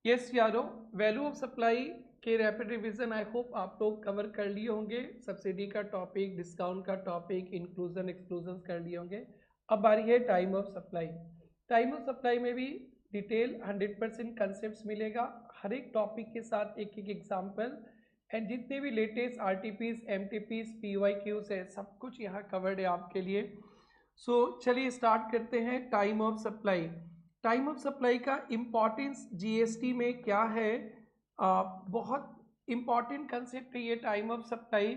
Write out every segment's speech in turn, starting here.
Yes यारो, value of supply के rapid revision I hope आप लोग कवर कर लिए होंगे। सब्सिडी का टॉपिक, डिस्काउंट का टॉपिक, इंक्लूजन एक्सक्लूजन कर लिए होंगे। अब बारी है time of supply. Time of supply में भी डिटेल 100% कंसेप्ट मिलेगा, हर एक टॉपिक के साथ एक एक एग्जाम्पल, एंड जितने भी लेटेस्ट आरटीपीज, एमटीपीज, पीवाईक्यूज है, सब कुछ यहाँ कवर्ड है आपके लिए। सो चलिए स्टार्ट करते हैं। Time of supply. Time of supply का इम्पॉर्टेंस जीएसटी में क्या है? बहुत इम्पॉर्टेंट कंसेप्ट है ये टाइम ऑफ सप्लाई।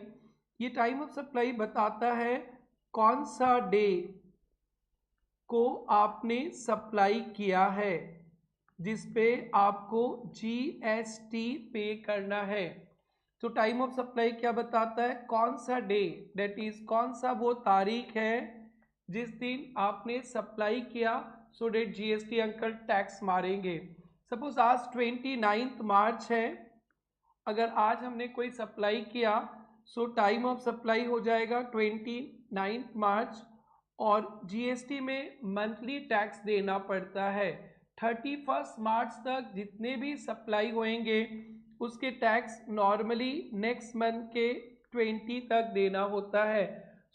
ये टाइम ऑफ सप्लाई बताता है कौन सा डे को आपने सप्लाई किया है जिस पे आपको जीएसटी पे करना है। तो टाइम ऑफ सप्लाई क्या बताता है? कौन सा डे, दैट इज कौन सा वो तारीख है जिस दिन आपने सप्लाई किया, सो डेट जीएसटी अंकल टैक्स मारेंगे। सपोज आज 29 मार्च है, अगर आज हमने कोई सप्लाई किया सो टाइम ऑफ सप्लाई हो जाएगा 29 मार्च, और जीएसटी में मंथली टैक्स देना पड़ता है। 31 मार्च तक जितने भी सप्लाई होंगे उसके टैक्स नॉर्मली नेक्स्ट मंथ के 20 तक देना होता है।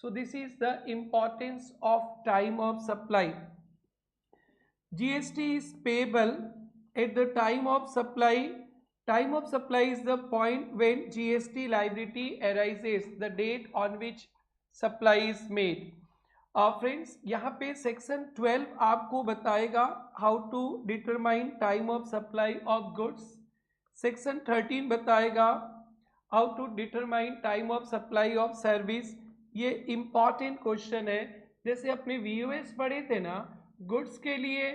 So this is the importance of time of supply. GST is payable at the time of supply. Time of supply is the point when GST liability arises, the date on which supply is made. Friends यहाँ पे section 12 आपको बताएगा how to determine time of supply of goods. Section 13 बताएगा how to determine time of supply of service. ये important question है। जैसे अपने VOS पढ़े थे ना, गुड्स के लिए,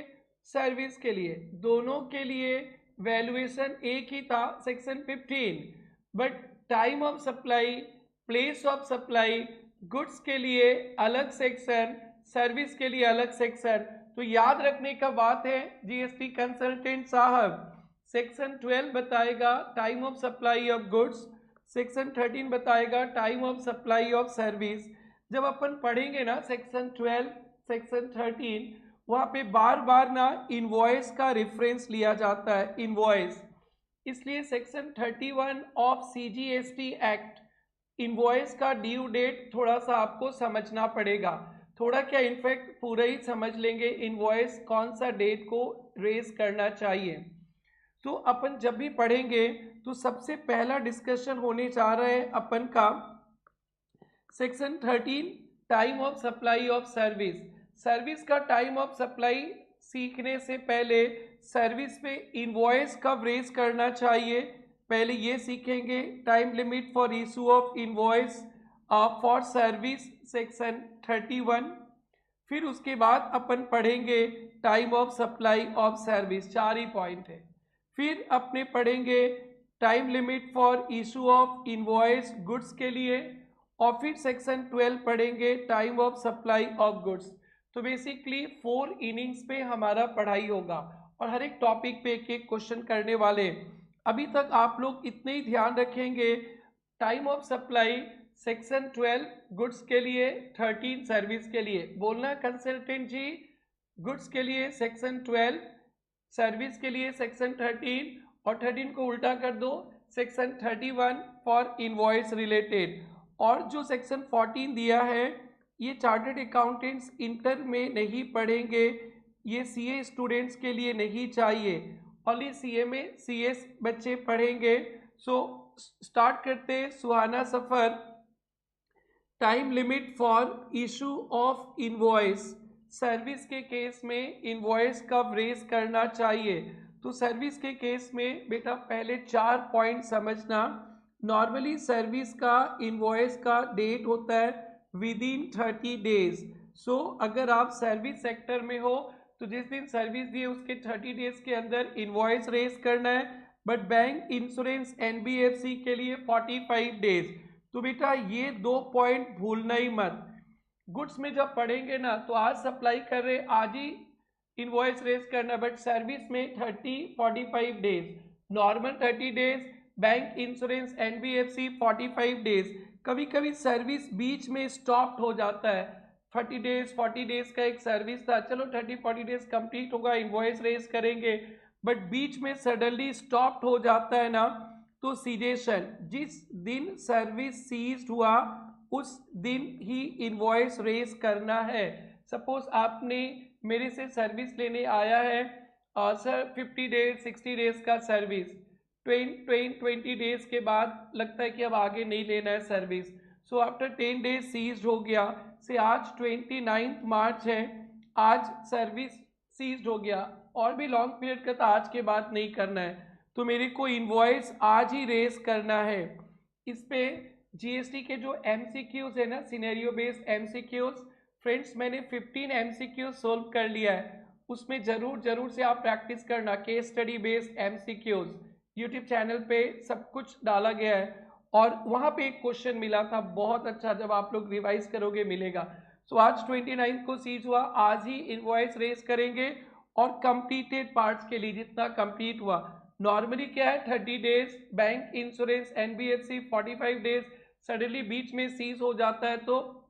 सर्विस के लिए, दोनों के लिए वैल्यूएशन एक ही था, section 15, but time of supply, place of supply, goods के लिए अलग सेक्शन, सर्विस के लिए अलग सेक्शन। तो याद रखने का बात है जीएसटी कंसल्टेंट साहब, सेक्शन 12 बताएगा time of supply of goods, section 13 बताएगा time of supply of service. जब अपन पढ़ेंगे ना सेक्शन 12, सेक्शन 13, वहाँ पे बार बार ना इनवॉइस का रेफरेंस लिया जाता है, इनवॉइस। इसलिए section 31 of CGST act, invoice का ड्यू डेट थोड़ा सा आपको समझना पड़ेगा। थोड़ा क्या, इनफैक्ट पूरा ही समझ लेंगे इनवॉइस कौन सा डेट को रेज करना चाहिए। तो अपन जब भी पढ़ेंगे तो सबसे पहला डिस्कशन होने जा रहा है अपन का section 13, time of supply of service. Service का टाइम ऑफ सप्लाई सीखने से पहले सर्विस पे इनवॉइस कब रेज करना चाहिए, पहले ये सीखेंगे। Time limit for issue of invoice for service, section 31। फिर उसके बाद अपन पढ़ेंगे time of supply of service, 4 he point है। फिर अपने पढ़ेंगे time limit for issue of invoice goods के लिए, और फिर सेक्शन 12 पढ़ेंगे time of supply of goods. तो बेसिकली 4 इनिंग्स पे हमारा पढ़ाई होगा और हर एक टॉपिक पे एक एक क्वेश्चन करने वाले। अभी तक आप लोग इतने ही ध्यान रखेंगे, time of supply section 12 goods के लिए, 13 सर्विस के लिए। बोलना कंसल्टेंट जी, गुड्स के लिए सेक्शन 12, सर्विस के लिए सेक्शन 13, और 13 को उल्टा कर दो, सेक्शन 31 फॉर इनवॉइस रिलेटेड। और जो सेक्शन 14 दिया है ये चार्टर्ड अकाउंटेंट्स इंटर में नहीं पढ़ेंगे, ये CA स्टूडेंट्स के लिए नहीं चाहिए, ओनली CA में CS बच्चे पढ़ेंगे। सो स्टार्ट करते सुहाना सफर। Time limit for issue of invoice, service के केस में इनवॉइस कब रेज करना चाहिए? तो सर्विस के केस में बेटा पहले 4 पॉइंट समझना। नॉर्मली सर्विस का इनवॉइस का डेट होता है विद इन 30 डेज। सो अगर आप सर्विस सेक्टर में हो तो जिस दिन सर्विस दिए उसके 30 डेज के अंदर इनवॉइस रेज करना है, बट बैंक, इंश्योरेंस, NBFC के लिए 45 डेज। तो बेटा ये 2 पॉइंट भूलना ही मत। गुड्स में जब पढ़ेंगे ना तो आज सप्लाई कर रहे, आज ही इनवॉइस रेज करना, बट सर्विस में 30-45 days, normal 30 days, bank, insurance, NBFC 45 days. कभी कभी सर्विस बीच में स्टॉप हो जाता है, 30 डेज 40 डेज का एक सर्विस था, चलो 30-40 डेज कंप्लीट होगा, इनवॉइस रेज करेंगे, बट बीच में सडनली स्टॉप हो जाता है ना, तो सीजेशन। जिस दिन सर्विस सीज हुआ उस दिन ही इनवॉइस रेज करना है। सपोज आपने मेरे से सर्विस लेने आया है, सर 50 डेज 60 डेज का सर्विस, 20 डेज के बाद लगता है कि अब आगे नहीं लेना है service, so after 10 days cease हो गया। से आज 29 मार्च है, आज सर्विस सीज हो गया, और भी लॉन्ग पीरियड का तो आज के बाद नहीं करना है, तो मेरे को इनवॉइस आज ही रेज करना है। इस पे जीएसटी के जो एमसीक्यूज है ना, सिनेरियो बेस्ड एमसीक्यूज, फ्रेंड्स मैंने 15 एमसीक्यूज सोल्व कर लिया है, उसमें जरूर से आप प्रैक्टिस करना। Case study based MCQs YouTube channel पे सब कुछ डाला गया है, और वहाँ पे एक क्वेश्चन मिला था बहुत अच्छा, जब आप लोग रिवाइज करोगे मिलेगा। सो आज 29 को सीज हुआ, आज ही इनवॉइस रेज करेंगे, और कंप्लीटेड पार्ट्स के लिए जितना कंप्लीट हुआ, नॉर्मली क्या है 30 days, bank insurance NBFC 45 days, suddenly बीच में सीज हो जाता है तो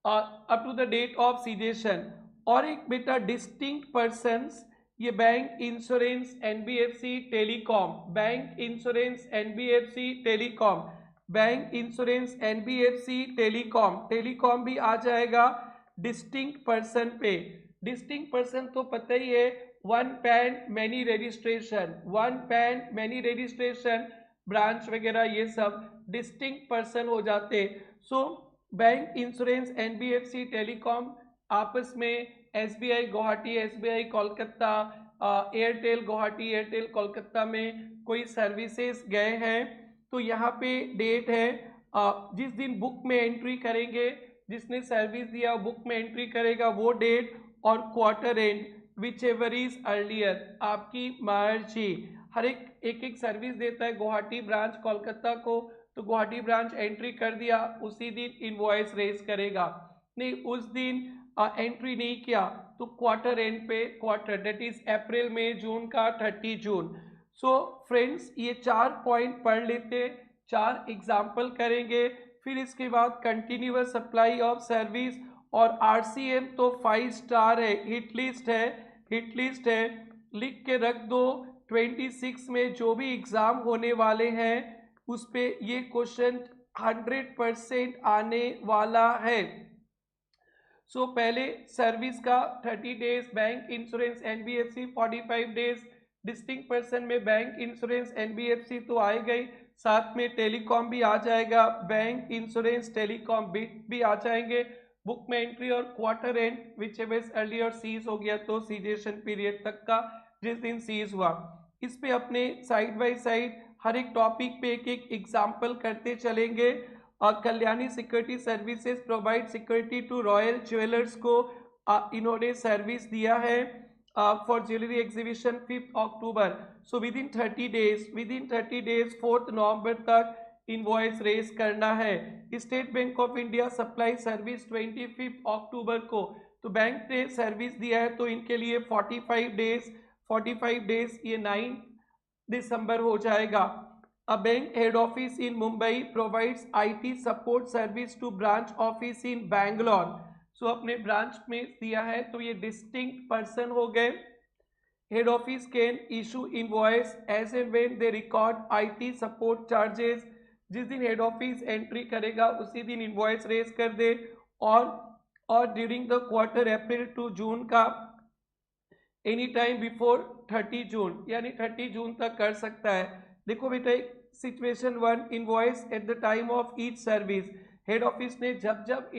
up to the date of cessation. और एक बेटा डिस्टिंक्ट पर्सन्स, ये bank insurance NBFC telecom, bank insurance NBFC telecom, bank insurance NBFC telecom, telecom भी आ जाएगा डिस्टिंक्ट पर्सन पे। डिस्टिंक्ट पर्सन तो पता ही है, one PAN many registration, one PAN many registration, branch वगैरह ये सब डिस्टिंक्ट पर्सन हो जाते। So bank insurance NBFC telecom आपस में SBI Guwahati, SBI Kolkata, Airtel Guwahati, Airtel Kolkata में कोई सर्विसेज गए हैं, तो यहाँ पे डेट है, जिस दिन बुक में एंट्री करेंगे, जिसने सर्विस दिया बुक में एंट्री करेगा वो डेट, और quarter end whichever is earlier, आपकी मर्जी। हर एक सर्विस देता है गुवाहाटी ब्रांच कोलकाता को, तो गुवाहाटी ब्रांच एंट्री कर दिया, उसी दिन इनवॉइस रेज करेगा। नहीं उस दिन एंट्री नहीं किया तो क्वार्टर एंड पे, क्वार्टर दैट इज अप्रैल मई जून का 30 जून। सो फ्रेंड्स ये 4 पॉइंट पढ़ लेते, 4 एग्जाम्पल करेंगे, फिर इसके बाद कंटिन्यूअस सप्लाई ऑफ सर्विस, और आरसीएम तो 5 स्टार है, हिट लिस्ट है, हिट लिस्ट है, लिख के रख दो। 26 में जो भी एग्जाम होने वाले हैं उस पे ये क्वेश्चन 100% आने वाला है। सो पहले सर्विस का 30 days, bank insurance NBFC 45 days, distinct person में बैंक इंश्योरेंस एनबीएफसी तो आए गई, साथ में टेलीकॉम भी आ जाएगा, बैंक इंश्योरेंस टेलीकॉम भी आ जाएंगे, बुक में एंट्री, और quarter end whichever earlier cease हो गया तो सीजेशन पीरियड तक का जिस दिन सीज हुआ। इस पे अपने साइड बाय साइड हर एक टॉपिक पे एक एग्जाम्पल करते चलेंगे। Kalyani security services provide security to royal jewellers को इन्होंने सर्विस दिया है for jewellery exhibition 5 October. So within 30 days 4 November तक इनवॉइस रेज करना है। State Bank of India supply service 25 October को, तो बैंक ने सर्विस दिया है तो इनके लिए 45 डेज ये 9 दिसंबर हो जाएगा। A bank head office in Mumbai provides IT support service to branch office in Bangalore. So अपने ब्रांच में दिया है तो ये डिस्टिंक्ट पर्सन हो गए। Head office can issue invoice as and when they record IT support charges. जिस दिन हेड ऑफिस एंट्री करेगा उसी दिन इनवॉइस रेज कर दे, और during the quarter April to June का एनी टाइम बिफोर 30 जून, यानी 30 जून तक कर सकता है। देखो बेटा situation 1, invoice at the time of each service, head office ने जब जब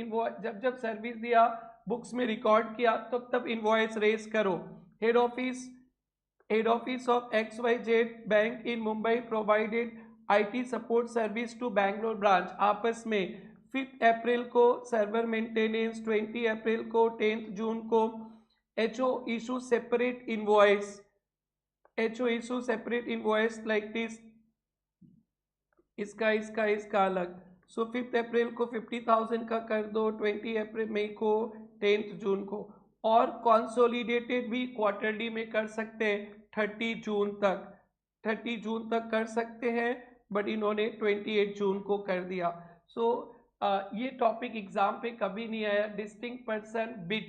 सर्विस दिया बुक्स में रिकॉर्ड किया तब इनवॉइस रेज करो। Head office of XYZ bank in Mumbai provided IT support service to Bangalore branch, आपस में 5 अप्रैल को सर्वर मेंटेनेंस, 20 अप्रैल को, 10 जून को। HO issue separate invoice, like this, इसका अलग। सो 5 अप्रैल को 50,000 का कर दो, 20 अप्रैल मई को, 10 जून को, और कॉन्सोलिडेटेड भी क्वार्टरली में कर सकते हैं 30 जून तक कर सकते हैं, बट इन्होंने 28 जून को कर दिया। सो ये टॉपिक एग्जाम पे कभी नहीं आया। Distinct person bit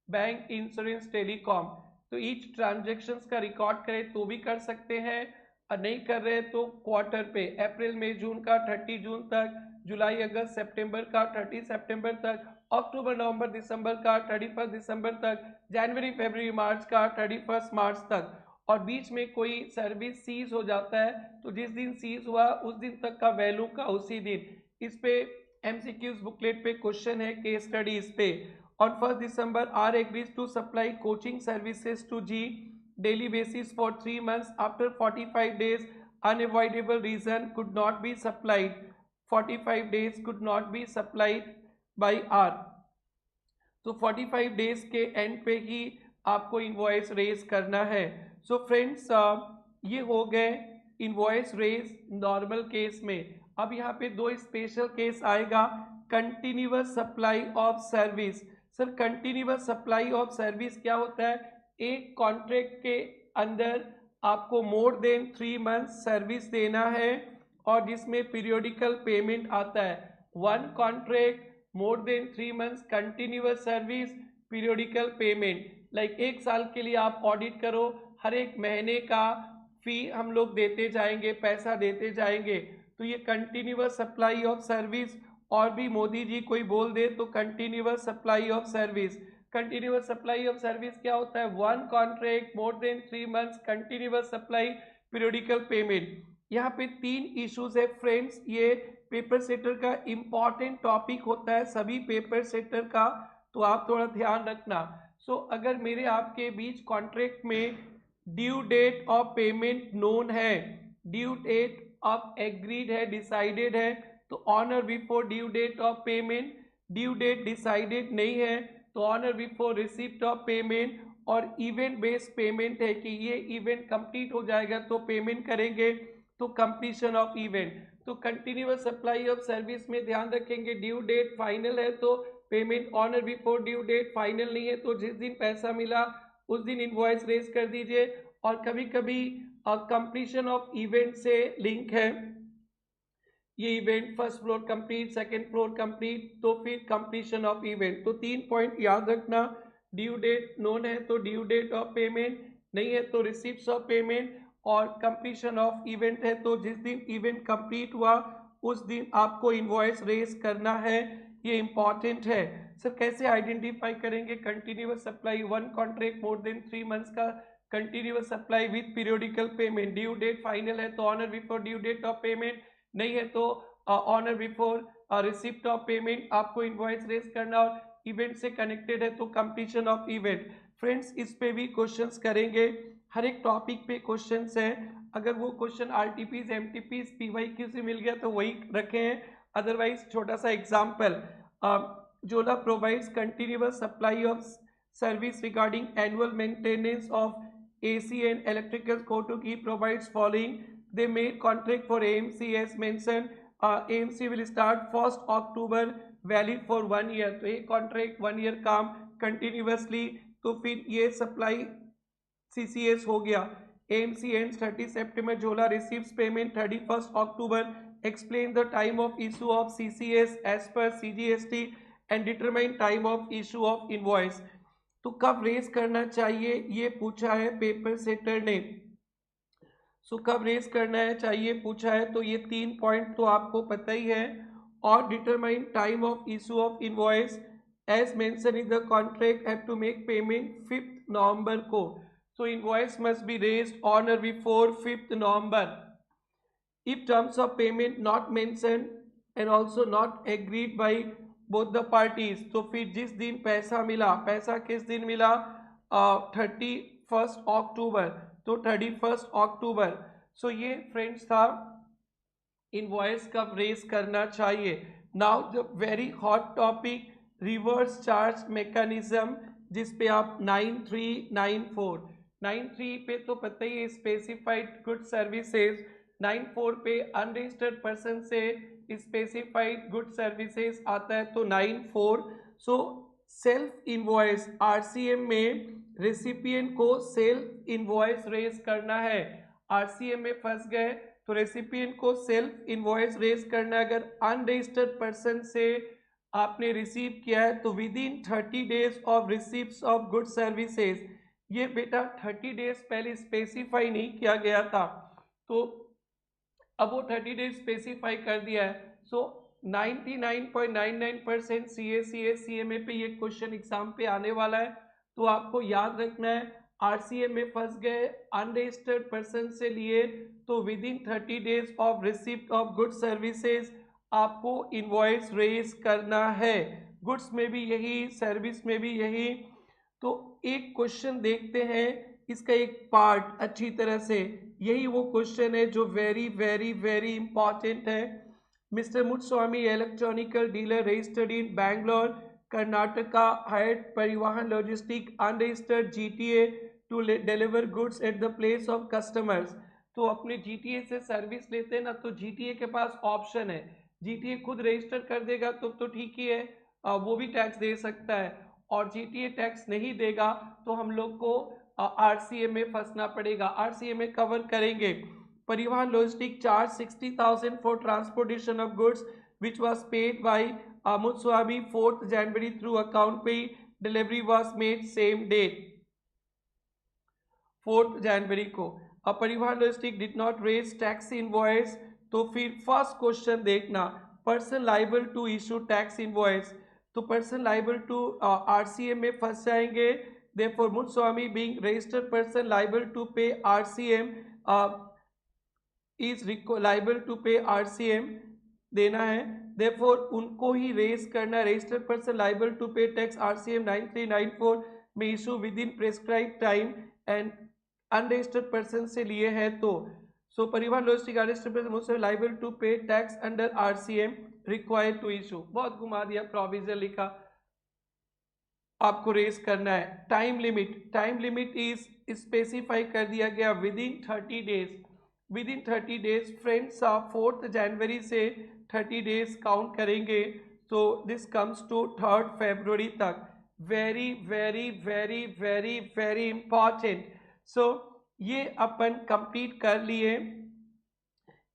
bank insurance telecom, तो ईच ट्रांजेक्शन्स का रिकॉर्ड करें तो भी कर सकते हैं, और नहीं कर रहे तो क्वार्टर पे अप्रैल मई जून का 30 जून तक, जुलाई अगस्त सितंबर का 30 सितंबर तक, अक्टूबर नवंबर दिसंबर का 31 दिसंबर तक, जनवरी फरवरी मार्च का 31 मार्च तक। और बीच में कोई सर्विस सीज हो जाता है तो जिस दिन सीज हुआ उस दिन तक का वैल्यू का उसी दिन। इस पे एमसीक्यूज बुकलेट पे क्वेश्चन है, केस स्टडी इस पे। On 1 December R agrees to supply coaching services to G daily basis for 3 months. After 45 days unavoidable reason could not be supplied, 45 days could not be supplied by R, तो 45 days के and पे ही आपको invoice raise करना है। So friends ये हो गए invoice raise normal case में। अब यहाँ पे दो स्पेशल केस आएगा, continuous supply of service. Sir continuous supply of service क्या होता है? एक कॉन्ट्रैक्ट के अंदर आपको मोर देन 3 मंथ्स सर्विस देना है और जिसमें पीरियोडिकल पेमेंट आता है। One contract more than 3 months continuous service periodical payment. Like 1 साल के लिए आप ऑडिट करो, हर एक महीने का फी हम लोग देते जाएंगे, पैसा देते जाएंगे, तो ये कंटिन्यूअस सप्लाई ऑफ सर्विस। और भी मोदी जी कोई बोल दे तो continuous supply of service. Continuous supply of service क्या होता है? One contract more than 3 months continuous supply periodical payment. यहाँ पे 3 इश्यूज है फ्रेंड्स, ये पेपर सेटर का इंपॉर्टेंट टॉपिक होता है सभी पेपर सेटर का, तो आप थोड़ा ध्यान रखना। सो अगर मेरे आपके बीच कॉन्ट्रैक्ट में due date of payment known है, ड्यू डेट ऑफ एग्रीड है, डिसाइडेड है, तो honour before due date of payment. Due date decided नहीं है तो honour before receipt of payment. और इवेंट बेस्ड पेमेंट है कि ये इवेंट कंप्लीट हो जाएगा तो पेमेंट करेंगे, तो कंप्लीशन ऑफ इवेंट। तो कंटिन्यूअस सप्लाई ऑफ सर्विस में ध्यान रखेंगे ड्यू डेट फाइनल है तो payment honour before, due date final नहीं है तो जिस दिन पैसा मिला उस दिन इनवॉइस रेज कर दीजिए। और कभी कभी कंप्लीशन ऑफ इवेंट से लिंक है, ये event first floor complete, second floor complete, तो फिर कंप्लीशन ऑफ इवेंट। तो 3 पॉइंट याद रखना, ड्यू डेट नोन है तो ड्यू डेट ऑफ पेमेंट, नहीं है तो रिसिप्ट्स ऑफ पेमेंट, और कंप्लीशन ऑफ इवेंट है तो जिस दिन इवेंट कंप्लीट हुआ उस दिन आपको इनवॉइस रेज करना है, ये इंपॉर्टेंट है। सर कैसे आइडेंटिफाई करेंगे continuous supply? One contract more than 3 months का continuous supply with periodical payment, due date final है तो honour before due date of payment, नहीं है तो honour before receipt of payment आपको इनवॉइस रेज करना, और इवेंट से कनेक्टेड है तो कंप्लीशन ऑफ इवेंट। फ्रेंड्स इस पे भी क्वेश्चंस करेंगे, हर एक टॉपिक पे क्वेश्चंस है। अगर वो क्वेश्चन आरटीपीज, एमटीपीज, पीवाईक्यू से मिल गया तो वही रखे हैं, अदरवाइज छोटा सा एग्जाम्पल, जोला provides continuous supply of service regarding annual maintenance of AC and electrical code key provides following. They made contract for AMC as mentioned. AMC will start 1st October, valid for 1 year. तो ये contract 1 year काम continuously, तो फिर ये supply CCS हो गया। AMC ends 30 September. Jola receives payment 31st October. Explain the time of issue of CCS as per CGST and determine time of issue of invoice. तो कब रेज करना चाहिए ये पूछा है पेपर सेटर ने। सो कब रेज करना है चाहिए पूछा है, तो ये 3 पॉइंट तो आपको पता ही है। और determine time of issue of invoice as mention in the contract have to make payment 5 November को। So invoice must be raised on or before 5 November. If terms of payment not mention and also not agreed by both the parties, तो फिर जिस दिन पैसा मिला, पैसा किस दिन मिला? 31 अक्टूबर, तो 31 अक्टूबर। सो ये फ्रेंड्स था इनवॉइस कब रेज करना चाहिए। Now the very hot topic reverse charge mechanism, जिस पे आप 9394 पे तो पता ही है स्पेसिफाइड गुड सर्विसेज, 94 पे अनरजिस्टर्ड पर्सन से स्पेसिफाइड गुड सर्विसेज आता है तो 94। सो सेल्फ इनवॉइस RCM में रेसिपिएंट को सेल्फ इनवॉइस रेज करना है। RCM में फंस गए तो रेसिपिएंट को सेल्फ इनवॉइस रेज करना है। अगर अनरजिस्टर्ड पर्सन से आपने रिसीव किया है तो within 30 days of receipt of good services ये बेटा 30 डेज पहले स्पेसिफाई नहीं किया गया था, तो अब वो 30 डेज स्पेसिफाई कर दिया है। सो 99.99% CA CMA पे ये क्वेश्चन एग्जाम पे आने वाला है, तो आपको याद रखना है। RCA में फंस गए अनरजिस्टर्ड पर्सन से लिए, तो within 30 days of receipt of good services आपको इनवॉइस रेज करना है। गुड्स में भी यही, सर्विस में भी यही। तो एक क्वेश्चन देखते हैं, इसका एक पार्ट अच्छी तरह से, यही वो क्वेश्चन है जो वेरी वेरी वेरी इंपॉर्टेंट है। Mr Mutswami electronical dealer registered in Bangalore Karnataka hired Parivahan logistic unregistered GTA to deliver goods at the place of customers. तो अपने GTA से सर्विस लेते हैं ना, तो GTA के पास ऑप्शन है, GTA खुद रजिस्टर कर देगा तो ठीक ही है, वो भी टैक्स दे सकता है, और GTA टैक्स नहीं देगा तो हम लोग को RCA में फंसना पड़ेगा। RCA में कवर करेंगे Parivahan logistic charge 60,000 for transportation of goods which was paid by Mutswami 4th January through account pay, delivery was made same date 4th January को। Parivahan logistic did not raise tax invoice, तो फिर first question देखना, person liable to issue tax invoice, तो person liable to RCA में फंस जाएंगे। Therefore, Mutswamy being registered person liable to pay RCM is liable to pay RCM देना है। Therefore, उनको ही रेज करना, registered person liable to pay tax RCM 9394 में issue within prescribed time and unregistered person से लिए है तो। So, परिवहन logistic unregistered person also liable to pay tax under RCM required to issue। बहुत घुमा दिया, प्रोविजन लिखा, आपको रेस करना है। टाइम लिमिट इज स्पेसिफाई कर दिया गया within 30 days, within 30 days friends, आप 4th January से 30 डेज काउंट करेंगे, तो this comes to 3rd February तक। Very very very very very important. So ये अपन कंप्लीट कर लिए।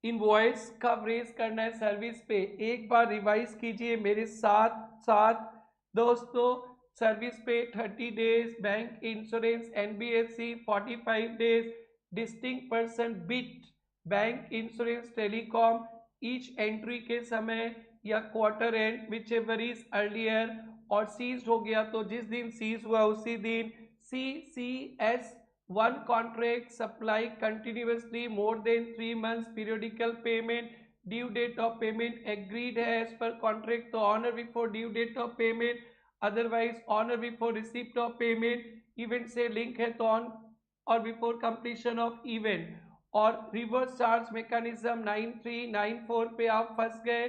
इनवॉइस कब रेज करना है सर्विस पे, एक बार रिवाइज कीजिए मेरे साथ साथ दोस्तों। सर्विस पे 30 days, bank insurance NBFC 45 days, distinct person bit bank insurance telecom each entry के समय या quarter end whichever is earlier, और सीज हो गया तो जिस दिन सीज हुआ उसी दिन। CCS 1 contract supply continuously more than 3 months periodical payment, due date of payment agreed है as per contract तो honor before due date of payment, otherwise honor before receipt of payment, event से link है तो on और before completion of event। और reverse charge mechanism 9394 पे आप फंस गए,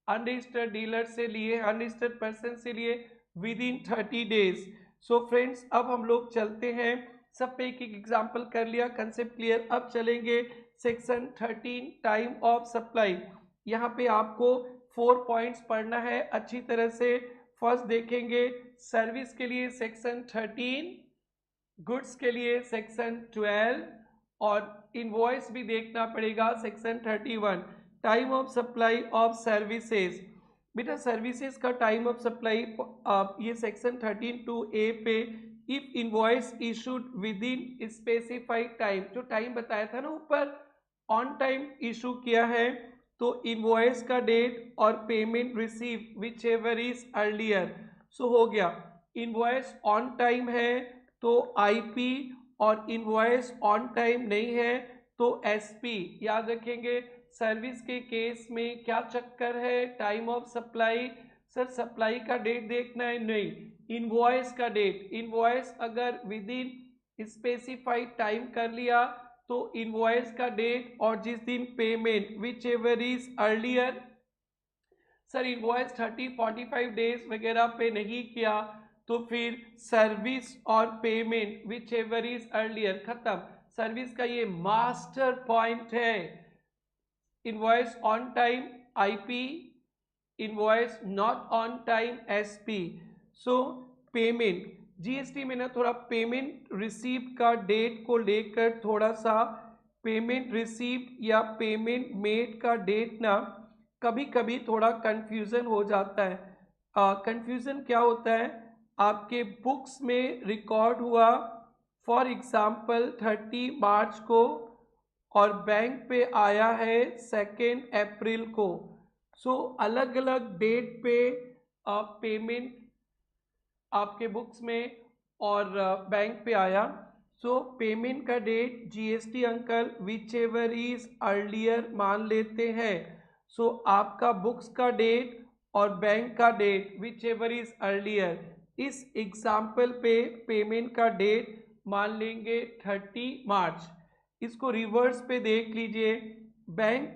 अनरजिस्टर्ड डीलर से लिए, अनरजिस्टर्ड पर्सन से लिए with in 30 days. So friends, अब हम लोग चलते हैं, सब पे एक एक एग्जाम्पल कर लिया, कंसेप्ट क्लियर। अब चलेंगे सेक्शन 13 टाइम ऑफ सप्लाई। यहाँ पे आपको 4 पॉइंट्स पढ़ना है अच्छी तरह से। फर्स्ट देखेंगे सर्विस के लिए सेक्शन 13, गुड्स के लिए सेक्शन 12, और इनवॉइस भी देखना पड़ेगा section 31। Time of supply of services, बेटा सर्विसेज का टाइम ऑफ सप्लाई ये सेक्शन 13(2)(a) पे, if invoice issued with in specified time, जो टाइम बताया था ना ऊपर, ऑन टाइम इशू किया है तो इनवॉइस का डेट और payment receive whichever is earlier. So हो गया, इनवॉइस ऑन टाइम है तो IP, और इनवॉइस ऑन टाइम नहीं है तो SP। याद रखेंगे सर्विस के केस में क्या चक्कर है, time of supply, sir supply का डेट देखना है, नहीं, इनवॉइस का डेट। इनवॉइस अगर विद इन स्पेसिफाइड टाइम कर लिया तो इनवॉइस का डेट और जिस दिन payment whichever is earlier. Sir invoice 30-45 days वगैरह पे नहीं किया तो फिर सर्विस और payment whichever is earlier, खत्म। सर्विस का ये मास्टर पॉइंट है, invoice on time IP, invoice not on time SP। So payment, GST में ना थोड़ा पेमेंट रिसीप्ट का डेट को लेकर थोड़ा सा पेमेंट रिसीप्ट या पेमेंट मेड का डेट ना कभी कभी थोड़ा कंफ्यूजन हो जाता है। कंफ्यूजन क्या होता है, आपके बुक्स में रिकॉर्ड हुआ फॉर एग्जाम्पल 30 मार्च को और बैंक पे आया है 2 अप्रैल को। सो अलग अलग डेट पे पेमेंट आपके बुक्स में और बैंक पे आया। सो पेमेंट का डेट जीएसटी अंकल विच एवर इज अर्लियर मान लेते हैं। सो आपका बुक्स का डेट और बैंक का date whichever is earlier, इस एग्जाम्पल पे पेमेंट का डेट मान लेंगे 30 मार्च। इसको रिवर्स पे देख लीजिए, बैंक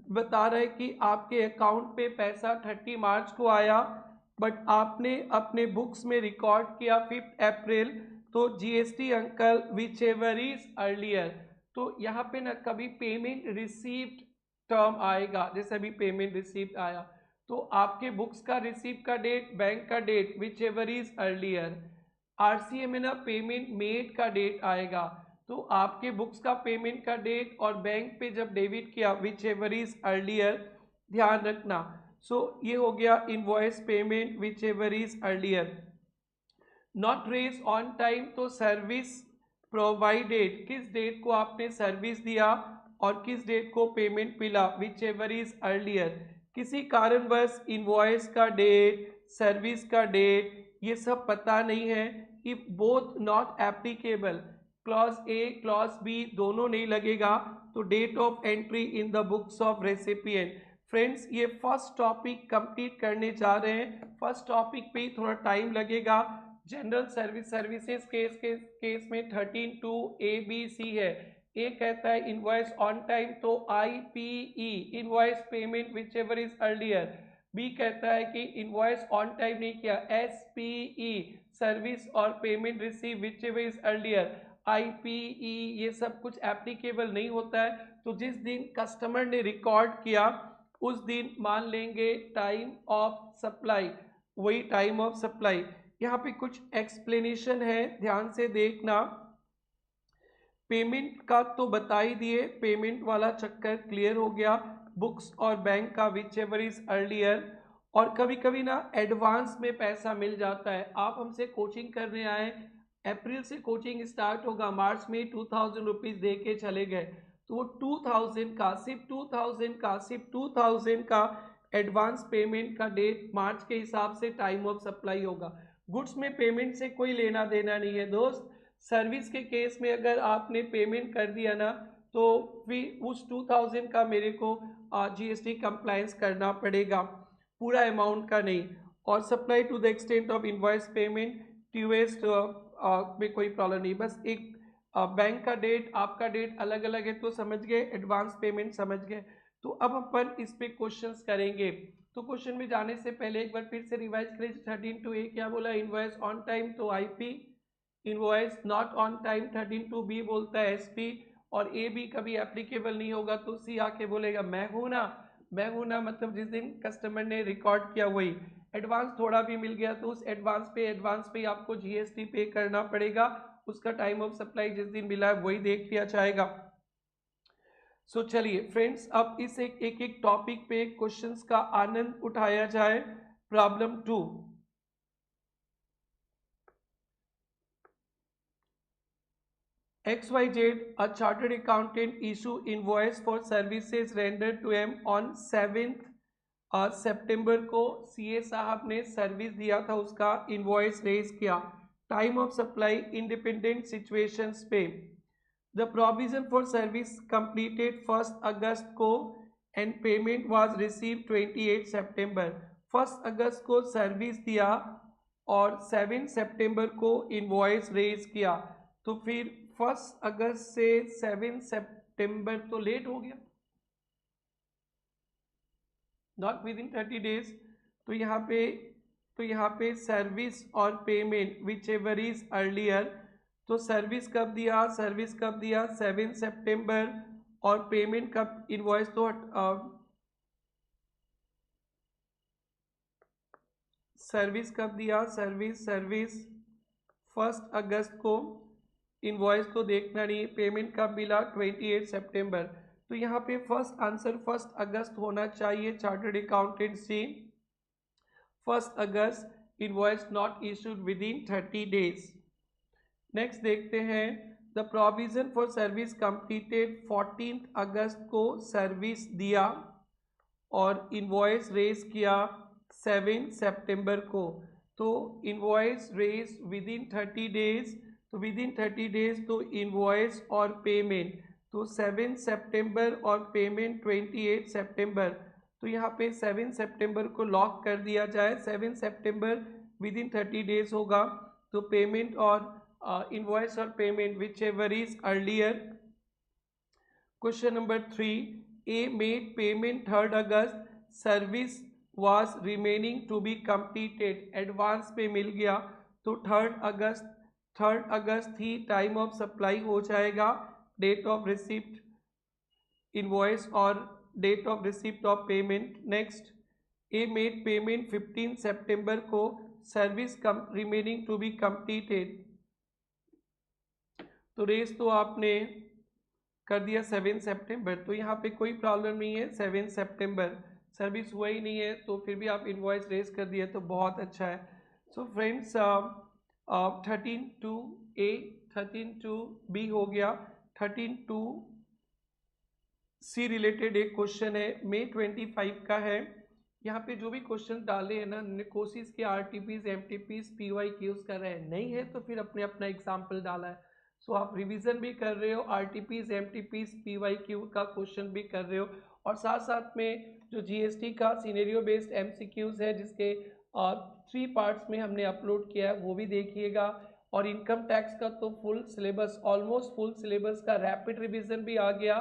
बता रहा है कि आपके अकाउंट पे पैसा 30 मार्च को आया, बट आपने अपने बुक्स में रिकॉर्ड किया 5 अप्रैल, तो जीएसटी अंकल विच एवर इज अर्लियर। तो यहाँ पे ना कभी पेमेंट रिसीव्ड टर्म आएगा, जैसे अभी पेमेंट रिसीव्ड आया, तो आपके बुक्स का रिसीव का डेट, बैंक का date whichever is earlier. RCA में ना पेमेंट मेड का डेट आएगा, तो आपके बुक्स का पेमेंट का डेट और बैंक पे जब डेबिट किया विच एवर इज अर्लियर, ध्यान रखना। सो ये हो गया invoice payment whichever is earlier. Not raise on time, तो सर्विस प्रोवाइडेड, किस डेट को आपने सर्विस दिया और किस डेट को पेमेंट मिला, विच एवर इज अर्लियर। किसी कारणवश इनवॉइस का डेट, सर्विस का डेट ये सब पता नहीं है, कि both not applicable, clause A clause B दोनों नहीं लगेगा, तो date of entry in the books of recipient. Friends ये फर्स्ट टॉपिक कंप्लीट करने जा रहे हैं, फर्स्ट टॉपिक पे ही थोड़ा टाइम लगेगा। जनरल सर्विसेज केस में 13(2) ए बी सी है। ए कहता है इनवॉइस ऑन टाइम, तो IPE invoice payment whichever is earlier. B कहता है कि इनवॉइस ऑन टाइम नहीं किया, SPE सर्विस और payment receive whichever is earlier. IPE ये सब कुछ एप्लीकेबल नहीं होता है, तो जिस दिन कस्टमर ने रिकॉर्ड किया उस दिन मान लेंगे टाइम ऑफ सप्लाई, वही टाइम ऑफ सप्लाई। यहाँ पे कुछ एक्सप्लेनेशन है, ध्यान से देखना। पेमेंट का तो बता ही दिए, पेमेंट वाला चक्कर क्लियर हो गया, बुक्स और बैंक का विच एवर इज अर्लियर। और कभी कभी ना एडवांस में पैसा मिल जाता है। आप हमसे कोचिंग करने आए, अप्रैल से कोचिंग स्टार्ट होगा, मार्च में 2000 रुपीज़ दे के चले गए, तो वो 2000 का सिर्फ 2000 का एडवांस पेमेंट का डेट मार्च के हिसाब से टाइम ऑफ सप्लाई होगा। गुड्स में पेमेंट से कोई लेना देना नहीं है दोस्त। सर्विस के केस में अगर आपने पेमेंट कर दिया ना, तो फिर उस 2000 का मेरे को GST कंप्लायंस करना पड़ेगा, पूरा अमाउंट का नहीं। और supply to the extent of invoice payment TOS में कोई प्रॉब्लम नहीं, बस एक बैंक का डेट आपका डेट अलग अलग है, तो समझ गए, एडवांस पेमेंट समझ गए। तो अब अपन इस पे क्वेश्चंस करेंगे। तो क्वेश्चन में जाने से पहले एक बार फिर से रिवाइज करें। 13(2) क्या बोला, इनवॉइस ऑन टाइम तो IP, invoice not on time 13(2) बोलता है SP, और A B कभी एप्लीकेबल नहीं होगा, तो C आके बोलेगा मैं हूं ना, मतलब जिस दिन कस्टमर ने रिकॉर्ड किया वही। एडवांस थोड़ा भी मिल गया तो उस एडवांस पे आपको GST पे करना पड़ेगा, उसका टाइम ऑफ सप्लाई जिस दिन मिला है वही देख लिया जाएगा। सो चलिए फ्रेंड्स, अब इस एक टॉपिक पे क्वेश्चंस का आनंद उठाया जाए। Problem 2, XYZ, a chartered accountant issue invoice for services rendered to him on 7th September को। CA साहब ने सर्विस दिया था, उसका इनवॉइस रेज किया, time of supply independent situations पे। The provision for service completed 1 अगस्त को and payment was receive 28 September. 1 अगस्त को सर्विस दिया और 7 सितंबर को इनवॉइस रेज किया, तो फिर 1 अगस्त से 7 सितंबर तो लेट हो गया, नॉट विद इन 30 डेज। तो यहाँ पे सर्विस और payment whichever is earlier, तो सर्विस कब दिया 7 सितंबर, और पेमेंट कब, इनवॉइस तो सर्विस कब दिया, सर्विस 1 अगस्त को, इनवॉइस तो देखना नहीं, पेमेंट कब मिला 28 सितंबर। तो यहाँ पे फर्स्ट आंसर 1 अगस्त होना चाहिए, चार्टर्ड अकाउंटेंट से 1 अगस्त, invoice not issued within 30 days. Next देखते हैं, the provision for service completed 14 August को सर्विस दिया और इनवॉइस रेज किया 7 सितंबर को। तो invoice raise within 30 days, तो विद इन 30 डेज तो इनवॉइस और पेमेंट, तो 7 सितंबर और पेमेंट 28 सितंबर। तो यहाँ पे 7 सितंबर को लॉक कर दिया जाए, 7 सितंबर विद इन 30 डेज होगा। तो पेमेंट और इनवॉइस और payment whichever is earlier. Question number 3, A made payment 3 August, service was remaining to be completed, advance पे मिल गया। तो 3 अगस्त ही टाइम ऑफ सप्लाई हो जाएगा, डेट ऑफ रिसिप्ट इनवॉइस और date of receipt of payment. Next, A made payment 15 September को, service remaining to be completed. तो रेस तो आपने कर दिया 7 सितंबर, तो यहाँ पे कोई प्रॉब्लम नहीं है। 7 सितंबर सर्विस हुआ ही नहीं है, तो फिर भी आप इनवॉइस रेस कर दिए तो बहुत अच्छा है। सो फ्रेंड्स, 13(2)A 13(2)B हो गया। 13(2)C रिलेटेड एक क्वेश्चन है, मई 25 का है। यहाँ पे जो भी क्वेश्चन डाले हैं ना, कोशिश के RTPs, MTPs, PYQs कर रहे हैं, नहीं है तो फिर अपने अपना एग्जाम्पल डाला है। सो आप रिवीजन भी कर रहे हो, RTPs, MTPs, PYQ का क्वेश्चन भी कर रहे हो, और साथ साथ में जो GST का सिनेरियो बेस्ड MCQs है जिसके 3 पार्ट्स में हमने अपलोड किया है, वो भी देखिएगा। और इनकम टैक्स का तो full syllabus, almost full syllabus का रैपिड रिवीजन भी आ गया,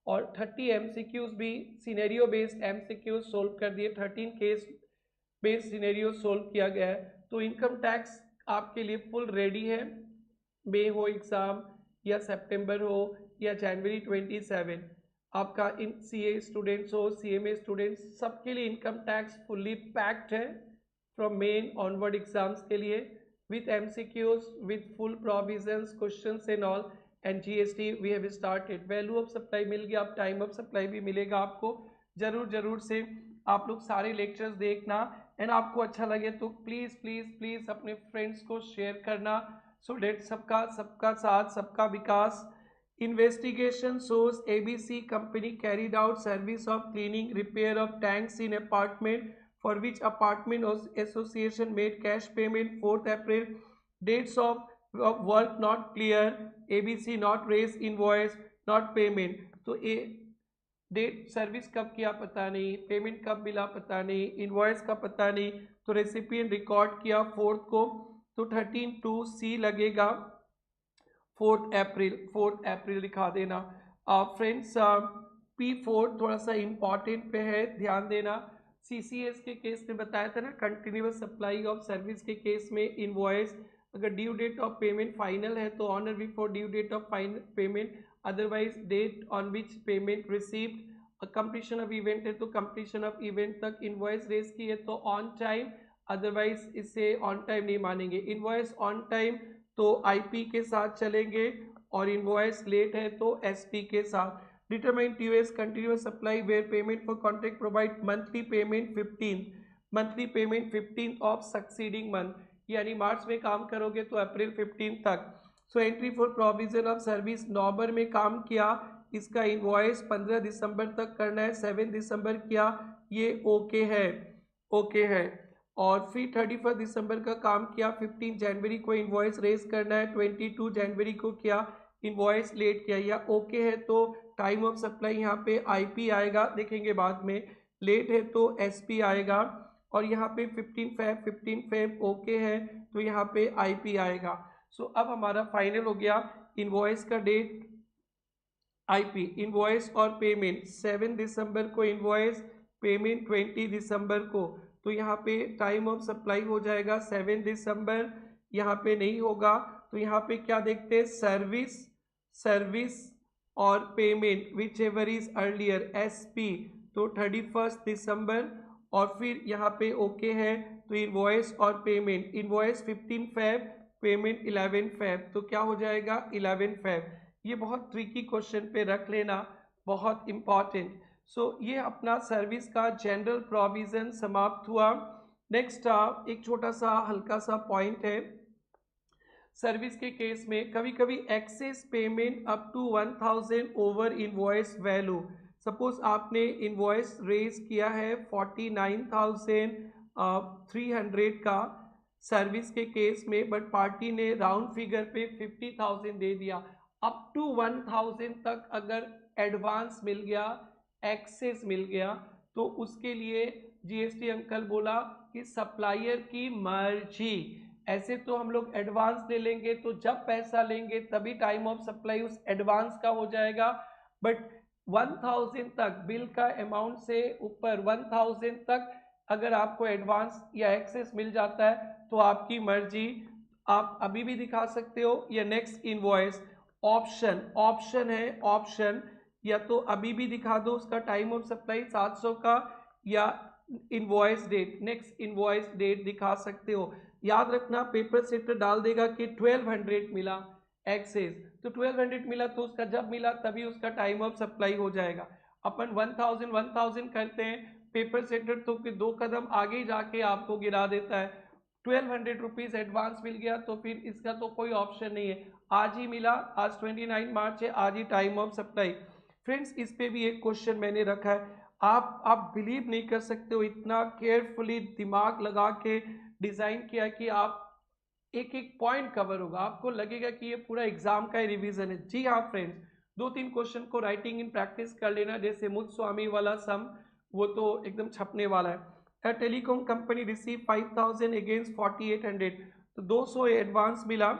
और 30 MCQs भी सिनेरियो बेस्ड MCQs सोल्व कर दिए, 13 केस बेस्ड सिनेरियो सोल्व किया गया है। तो इनकम टैक्स आपके लिए फुल रेडी है, मई हो एग्ज़ाम या सितंबर हो या जनवरी 27, आपका इन CA स्टूडेंट्स हो, CMA स्टूडेंट्स, सबके लिए इनकम टैक्स फुल्ली पैक्ड है फ्रॉम मेन ऑनवर्ड एग्जाम्स के लिए, with MCQs, with full provisions, questions and all, and GST we have started. Value of supply मिल गया, अब टाइम ऑफ सप्लाई भी मिलेगा आपको। जरूर से आप लोग सारे लेक्चर्स देखना, एंड आपको अच्छा लगे तो प्लीज़ अपने फ्रेंड्स को शेयर करना, सो डेट सबका साथ सबका विकास। Investigation shows ABC company carried out service of cleaning, repair of tanks in apartment, for which apartment association made cash payment 4th April. Dates of work not clear. ABC not raised invoice, not payment. तो ए debt service कब किया पता नहीं, payment कब मिला पता नहीं, invoice का पता नहीं, तो रेसिपिएंट रिकॉर्ड किया 4th को, तो 13(2)C लगेगा। 4th अप्रैल लिखा देना। फ्रेंड्स, P4 थोड़ा सा इम्पॉर्टेंट पे है, ध्यान देना। CCS के केस में बताया था ना, कंटिन्यूस सप्लाई ऑफ सर्विस के केस में इनवॉइस अगर due date of payment final है तो honour before due date of final payment, otherwise date on which payment received. Completion of event है तो कंप्लीशन ऑफ इवेंट तक इनवॉइस रेज की है तो ऑन टाइम, अदरवाइज इसे ऑन टाइम नहीं मानेंगे। इनवॉइस ऑन टाइम तो IP के साथ चलेंगे, और इनवॉइस लेट है तो SP के साथ। Determine TOS continuous supply where payment for contract provide monthly payment 15th of succeeding month, यानी मार्च में काम करोगे तो अप्रैल 15 तक। So entry for provision of service, नवंबर में काम किया, इसका इनवॉइस 15 दिसंबर तक करना है, 7 दिसंबर किया, ये ओके है। और फिर 31 दिसंबर का काम किया, 15 जनवरी को इनवॉइस रेज करना है, 22 जनवरी को किया, इनवॉइस लेट किया, या ओके है तो टाइम ऑफ सप्लाई यहाँ पे IP आएगा, देखेंगे बाद में, लेट है तो SP आएगा, और यहाँ पे 15 फेब ओके है तो यहाँ पे IP आएगा। सो अब हमारा फाइनल हो गया इनवॉइस का डेट, IP, इनवॉइस और पेमेंट। 7 दिसंबर को इनवॉइस, पेमेंट 20 दिसंबर को, तो यहाँ पे टाइम ऑफ सप्लाई हो जाएगा 7 दिसंबर, यहाँ पे नहीं होगा तो यहाँ पे क्या देखते हैं, सर्विस और payment whichever is earlier, SP, तो 31 दिसंबर, और फिर यहाँ पे ओके है तो इनवॉइस और payment, invoice 15 Feb, payment 11 Feb, तो क्या हो जाएगा 11 फेब। ये बहुत ट्रिकी क्वेश्चन पे रख लेना, बहुत इंपॉर्टेंट। सो ये अपना सर्विस का जनरल प्रोविजन समाप्त हुआ। नेक्स्ट एक छोटा सा हल्का सा पॉइंट है, सर्विस के केस में कभी कभी excess payment up to 1000 over invoice value. Suppose आपने इनवॉइस रेज किया है 49,300 का सर्विस के केस में, बट पार्टी ने राउंड फिगर पे 50,000 दे दिया। अप टू 1000 तक अगर एडवांस मिल गया, एक्सेस मिल गया, तो उसके लिए जीएसटी अंकल बोला कि सप्लायर की मर्जी। ऐसे तो हम लोग एडवांस ले लेंगे, तो जब पैसा लेंगे तभी टाइम ऑफ सप्लाई उस एडवांस का हो जाएगा, बट 1000 तक बिल का अमाउंट से ऊपर 1000 तक अगर आपको एडवांस या एक्सेस मिल जाता है तो आपकी मर्जी, आप अभी भी दिखा सकते हो या नेक्स्ट इनवॉइस। ऑप्शन है, ऑप्शन या तो अभी भी दिखा दो उसका टाइम ऑफ सप्लाई 700 का, या invoice date, next invoice date दिखा सकते हो। याद रखना पेपर सेटर डाल देगा कि 1200 मिला एक्सेस, तो 1200 मिला तो उसका जब मिला तभी उसका टाइम ऑफ सप्लाई हो जाएगा। अपन 1000 करते हैं, पेपर सेटर तो फिर 2 कदम आगे जाके आपको गिरा देता है। 1200 रुपीज एडवांस मिल गया तो फिर इसका तो कोई ऑप्शन नहीं है, आज ही मिला, आज 29 मार्च है, आज ही टाइम ऑफ सप्लाई। फ्रेंड्स इस पे भी एक क्वेश्चन मैंने रखा है, आप बिलीव नहीं कर सकते हो, इतना केयरफुली दिमाग लगा के डिजाइन किया कि आप एक एक पॉइंट कवर होगा, आपको लगेगा कि ये पूरा एग्जाम का ही रिवीजन है। जी हाँ फ्रेंड्स, 2-3 क्वेश्चन को राइटिंग इन प्रैक्टिस कर लेना, जैसे मुत्स्वामी वाला सम, वो तो एकदम छपने वाला है। A telecom company received 5,000 against 4,800, तो 200 एडवांस मिला।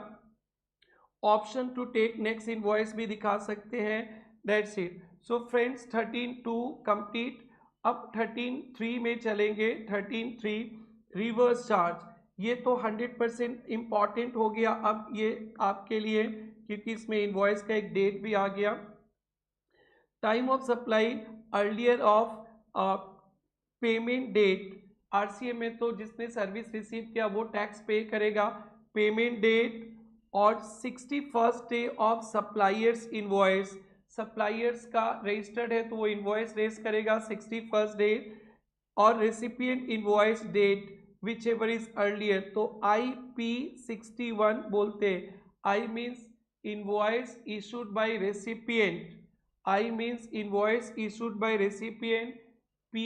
Option to take next invoice भी दिखा सकते हैं, that's it. So friends 13.2 complete. अब 13.3 में चलेंगे। 13.3 रिवर्स चार्ज, ये तो 100% इम्पॉर्टेंट हो गया अब ये आपके लिए, क्योंकि इसमें इनवॉइस का एक डेट भी आ गया। Time of supply earlier of payment date, RCM में तो जिसने सर्विस रिसीव किया वो टैक्स पे करेगा, पेमेंट डेट और 61st day of supplier's invoice, suppliers का रजिस्टर्ड है तो वो इनवॉइस रेज करेगा 61st डे, और recipient invoice date whichever is earlier, तो IP61 बोलते हैं। I means invoice issued by recipient, I means invoice issued by recipient, P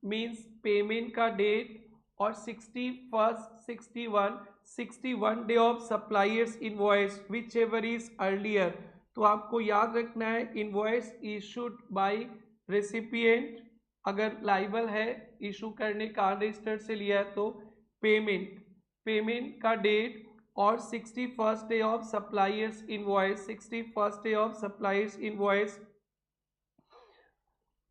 means payment का डेट, और 61 day of supplier's invoice whichever is earlier. तो आपको याद रखना है इनवॉइस इशूड बाय रेसिपिएंट, अगर लाइबल है इशू करने का रजिस्टर से लिया है तो पेमेंट का डेट, और 61st day of supplier's invoice, 61st day of supplier's invoice.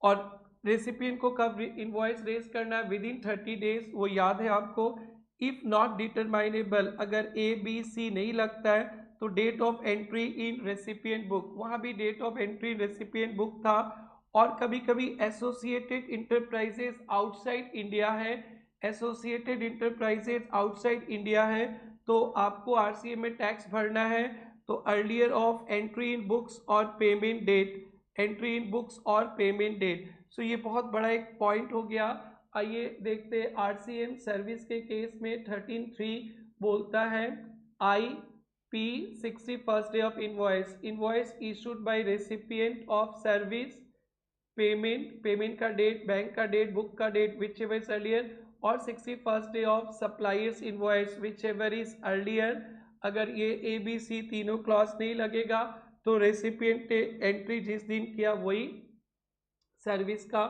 और रेसिपिएंट को कब इनवॉइस रेज करना है, विद इन 30 डेज, वो याद है आपको। इफ नॉट डिटरमाइनेबल, अगर ABC नहीं लगता है तो date of entry in recipient book, वहाँ भी date of entry in recipient book था। और कभी कभी एसोसिएटेड इंटरप्राइजेस आउटसाइड इंडिया है, एसोसिएटेड इंटरप्राइजेस आउटसाइड इंडिया है, तो आपको आरसीए में टैक्स भरना है, तो earlier of entry in books और payment date, entry in books और पेमेंट डेट। सो ये बहुत बड़ा एक पॉइंट हो गया। आइए देखते हैं आरसीएम सर्विस के केस में 13.3 बोलता है IP 61st day of invoice, invoice issued by recipient of service, payment का डेट, बैंक का डेट, बुक का date whichever is earlier, और 61st day of supplier's invoice whichever is earlier. अगर ये ABC तीनों clause नहीं लगेगा तो रेसिपिएंट एंट्री जिस दिन किया वही सर्विस का,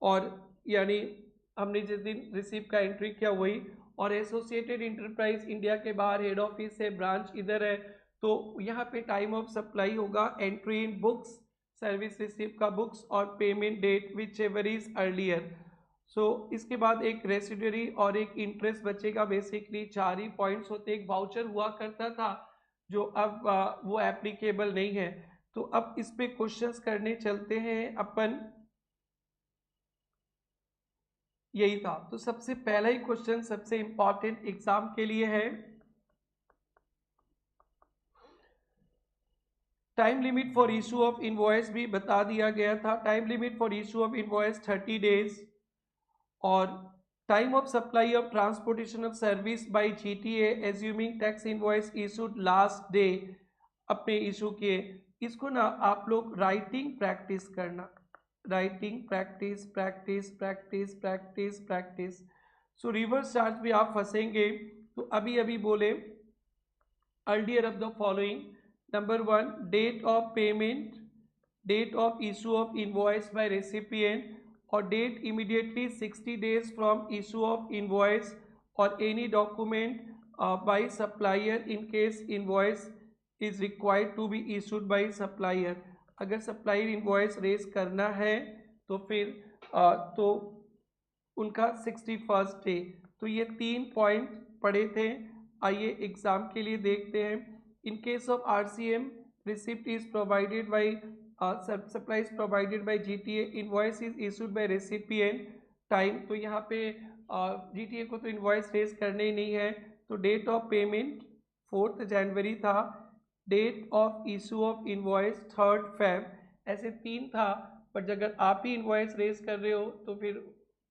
और यानी हमने जिस दिन रिसीव का एंट्री किया वही, और एसोसिएटेड इंटरप्राइज इंडिया के बाहर हेड ऑफिस है, ब्रांच इधर है, तो यहाँ पे टाइम ऑफ सप्लाई होगा entry in books, service receive का बुक्स, और payment date whichever is earlier. So इसके बाद एक रेसिडरी और एक इंटरेस्ट बचेगा, बेसिकली 4 ही पॉइंट्स होते। एक वाउचर हुआ करता था जो अब वो एप्लीकेबल नहीं है, तो अब इस पे क्वेश्चंस करने चलते हैं अपन। यही था, तो सबसे पहला ही क्वेश्चन सबसे इंपॉर्टेंट एग्जाम के लिए है, time limit for issue of invoice भी बता दिया गया था। Time limit for issue of invoice 30 days, और Time of supply of transportation of service by GTA assuming tax invoice issued last day अपने इशू किए, इसको ना आप लोग राइटिंग प्रैक्टिस करना, writing practice practice practice practice practice. So reverse charge भी आप फंसेंगे तो अभी अभी बोले earlier of the following, number 1 date of payment, date of issue of invoice by recipient or date immediately 60 days from issue of invoice or any document by supplier in case invoice is required to be issued by supplier। अगर supplier invoice raise करना है तो फिर तो उनका 61st day. तो ये 3 point पढ़े थे, आइए एग्जाम के लिए देखते हैं। In case of RCM receipt is provided by supplies provided by GTA, invoice is issued by recipient time। तो यहाँ पे GTA को तो इन्वॉइस रेज करने ही नहीं है, तो डेट ऑफ पेमेंट 4 जनवरी था, date of issue of invoice 3 Feb, ऐसे 3 था। बट अगर आप ही इन्वॉइस रेज कर रहे हो तो फिर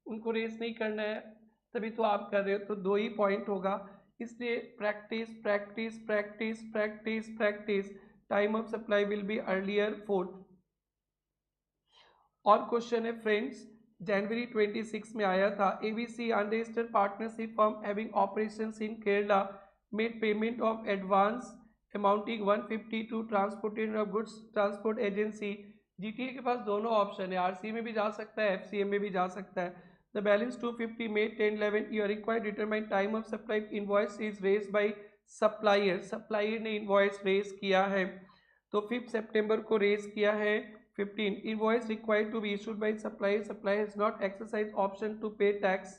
उनको रेज नहीं करना है, तभी तो आप कर रहे हो, तो 2 ही पॉइंट होगा। इसलिए practice practice practice practice practice, time of supply will be earlier 4th। और क्वेश्चन है फ्रेंड्स, जनवरी 26 में आया था, ABC unregistered partnership firm having operations in Kerala made payment of advance amounting 150 to transportation of goods transport agency. GTA के पास दोनों option है, RC में भी जा सकता है, FCM में भी जा सकता है। The balance 250 made 10/11 you are required determine time of supply invoice is raise by supplier. Supplier ने इनवॉइस रेज किया है, तो 5 सितंबर को रेज किया है। 15 invoice required to be issued by supplier, supplier has not exercise option to pay tax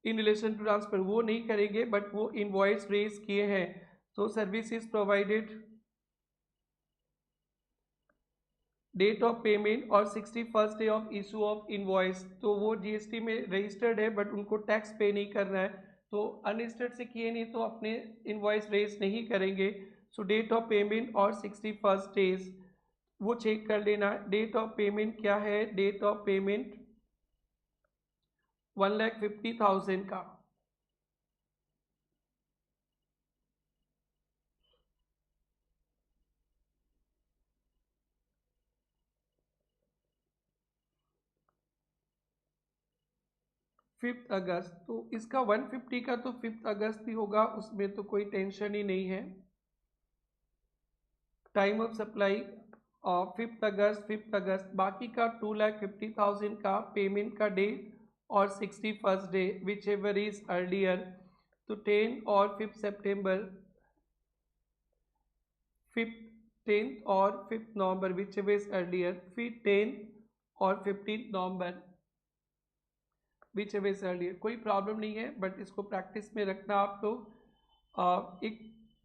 in relation to transfer, वो नहीं करेंगे बट वो इनवॉइस रेज किए हैं। तो service is provided, date of payment और 61st day of issue of invoice, तो वो GST में रजिस्टर्ड है बट उनको टैक्स पे नहीं करना है, तो अनरजिस्टर्ड से किए नहीं तो अपने इनवॉइस रेज नहीं करेंगे। सो डेट ऑफ पेमेंट और 61st डेज वो चेक कर लेना। डेट ऑफ पेमेंट क्या है, डेट ऑफ पेमेंट 1,50,000 का, 5 अगस्त, तो इसका 150 का तो 5 अगस्त ही होगा, उसमें तो कोई टेंशन ही नहीं है। टाइम ऑफ सप्लाई 5 अगस्त 5 अगस्त, बाकी का 2,50,000 का पेमेंट का डेट और 61st day which ever is earlier, तो 10 और 5 सितंबर, 10th और 5th November which ever is earlier, फिर 10 और 15 नवंबर विच एवर इज अर्लियर, कोई प्रॉब्लम नहीं है, बट इसको प्रैक्टिस में रखना आप लोग। एक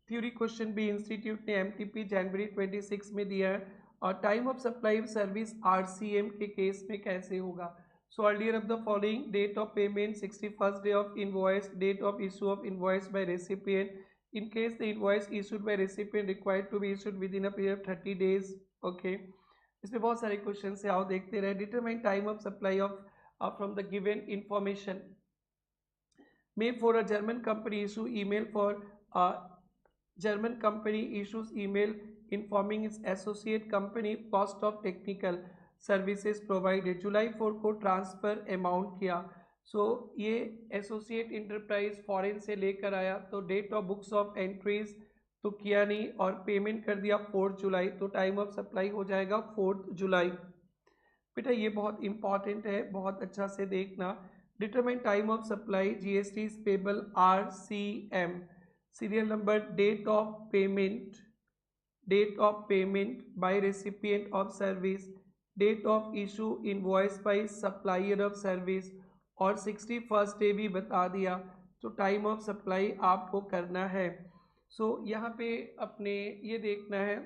थ्योरी क्वेश्चन भी इंस्टीट्यूट ने MTP जनवरी 26 में दिया है, और time of supply of service RCM के केस में कैसे होगा। So earlier of the following, date of payment 61st day of invoice, date of issue of invoice by recipient, in case the invoice issued by recipient required to be issued within a period of 30 days. Okay, इसमें बहुत सारे question से आओ देखते रहे। Determine time of supply of from the given information. May for a German company issue email for German company issues email informing its associate company cost of technical services provided, जुलाई 4 को transfer amount किया। सो ये associate enterprise foreign से लेकर आया, तो date of books of entries तो किया नहीं और पेमेंट कर दिया 4 जुलाई, तो टाइम ऑफ सप्लाई हो जाएगा 4 जुलाई। बेटा ये बहुत इंपॉर्टेंट है, बहुत अच्छा से देखना। Determine time of supply GST payable RCM, serial number, date of payment, date of payment by recipient of service, date of issue invoice by supplier of service, और 61st डे भी बता दिया, तो टाइम ऑफ सप्लाई आपको करना है। सो यहाँ पे अपने ये देखना है,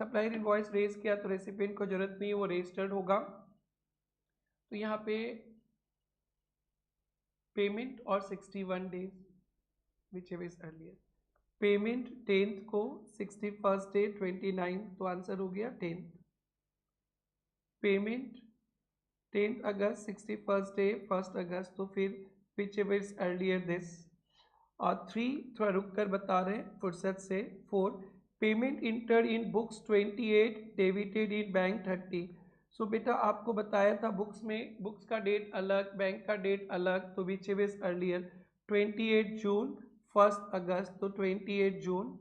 सप्लायर इनवॉइस रेज किया तो रेसिपिएंट को जरूरत नहीं है, वो रजिस्टर्ड होगा। तो यहाँ पे पेमेंट और 61 days which ever is earlier, payment 10th को, 61st डे 29, तो आंसर हो गया 10th। पेमेंट 10th अगस्त, 61st डे, 1st अगस्त, तो फिर which ever is earlier this. और 3 थोड़ा रुक कर बता रहे हैं फुर्सत से। 4 payment inter in books 28, debited in bank 30। सो बेटा आपको बताया था बुक्स में, बुक्स का डेट अलग, बैंक का डेट अलग, तो whichever is earlier. 28 June, 1st अगस्त, तो 28 जून।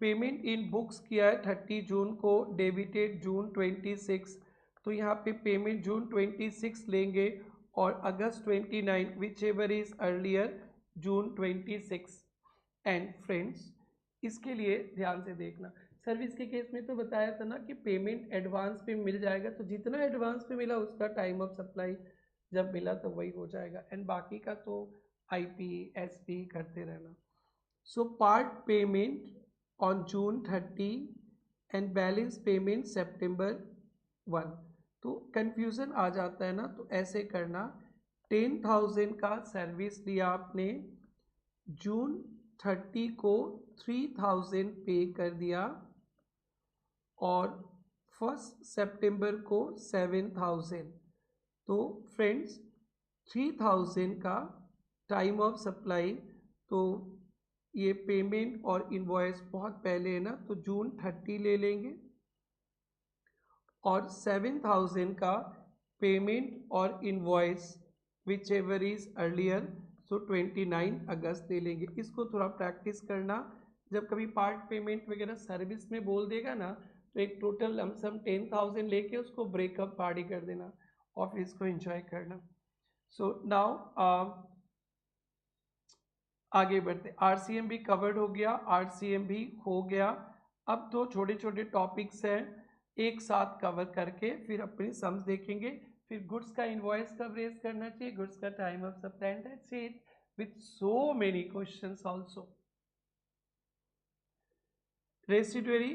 पेमेंट इन बुक्स किया है 30 जून को, डेबिटेड जून 26, तो यहाँ पे पेमेंट जून 26 लेंगे, और अगस्त 29, which ever is earlier, June 26। And friends इसके लिए ध्यान से देखना, सर्विस के केस में तो बताया था ना कि पेमेंट एडवांस पे मिल जाएगा, तो जितना एडवांस पे मिला उसका टाइम ऑफ सप्लाई जब मिला तो वही हो जाएगा, एंड बाकी का तो आईपी एसपी करते रहना। So part payment on June 30 and balance payment सितंबर 1। तो कंफ्यूजन आ जाता है ना, तो ऐसे करना, 10,000 का सर्विस लिया आपने, जून 30 को 3,000 पे कर दिया, और 1 सितंबर को 7,000। तो फ्रेंड्स 3,000 का टाइम ऑफ सप्लाई, तो ये पेमेंट और इनवॉइस बहुत पहले है ना, तो जून 30 ले लेंगे, और 7,000 का पेमेंट और invoice whichever is earlier, so 29 अगस्त ले लेंगे। इसको थोड़ा प्रैक्टिस करना, जब कभी पार्ट पेमेंट वगैरह सर्विस में बोल देगा ना, तो एक टोटल लमसम 10,000 लेके उसको ब्रेकअप पार्टी कर देना, ऑफिस को एंजॉय करना। सो नाउ आगे बढ़ते, आरसीएम भी कवर्ड हो गया, आरसीएम भी हो गया। अब तो छोटे छोटे टॉपिक्स हैं, एक साथ कवर करके फिर अपनी सम्स देखेंगे। फिर गुड्स का इनवॉइस कब रेज करना चाहिए, गुड्स का time of supply, and that's it, with so many questions also. Residuary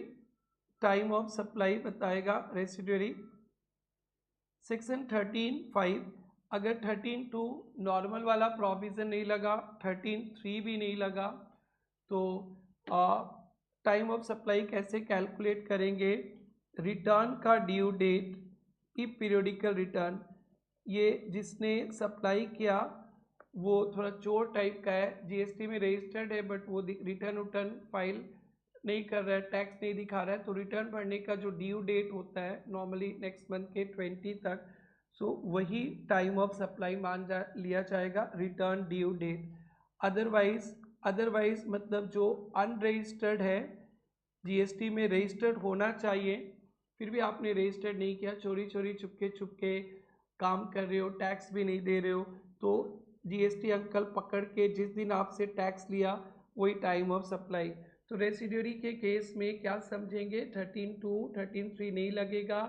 time of supply बताएगा रेसिडुअरी, सेक्शन 13(5), अगर 13(2) नॉर्मल वाला प्रोविजन नहीं लगा, 13(3) भी नहीं लगा, तो टाइम ऑफ सप्लाई कैसे कैलकुलेट करेंगे। रिटर्न का ड्यू डेट, ई पीरियोडिकल रिटर्न, ये जिसने सप्लाई किया वो थोड़ा चोर टाइप का है, जीएसटी में रजिस्टर्ड है बट वो रिटर्न फाइल नहीं कर रहा है, टैक्स नहीं दिखा रहा है, तो रिटर्न भरने का जो ड्यू डेट होता है नॉर्मली नेक्स्ट मंथ के 20 तक, सो वही टाइम ऑफ सप्लाई लिया जाएगा, रिटर्न ड्यू डेट। अदरवाइज मतलब जो अनरजिस्टर्ड है, जीएसटी में रजिस्टर्ड होना चाहिए, फिर भी आपने रजिस्टर्ड नहीं किया, चोरी चोरी चुपके काम कर रहे हो, टैक्स भी नहीं दे रहे हो, तो जीएसटी अंकल पकड़ के जिस दिन आपसे टैक्स लिया वही टाइम ऑफ सप्लाई। तो रेसिड्यूरी के केस में क्या समझेंगे, 13(2), 13(3) नहीं लगेगा,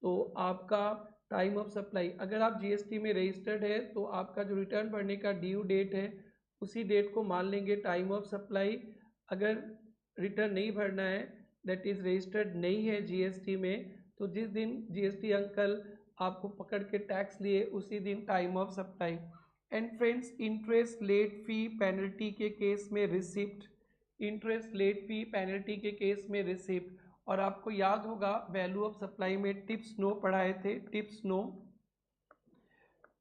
तो आपका टाइम ऑफ सप्लाई, अगर आप जीएसटी में रजिस्टर्ड है तो आपका जो रिटर्न भरने का ड्यू डेट है उसी डेट को मान लेंगे टाइम ऑफ सप्लाई। अगर रिटर्न नहीं भरना है, दैट इज रजिस्टर्ड नहीं है जीएसटी में, तो जिस दिन जीएसटी अंकल आपको पकड़ के टैक्स लिए उसी दिन time of supply. And friends interest late fee penalty के केस में receipt, interest late fee penalty के केस में रिसिप्ट, और आपको याद होगा वैल्यू ऑफ सप्लाई में टिप्स नो पढ़ाए थे,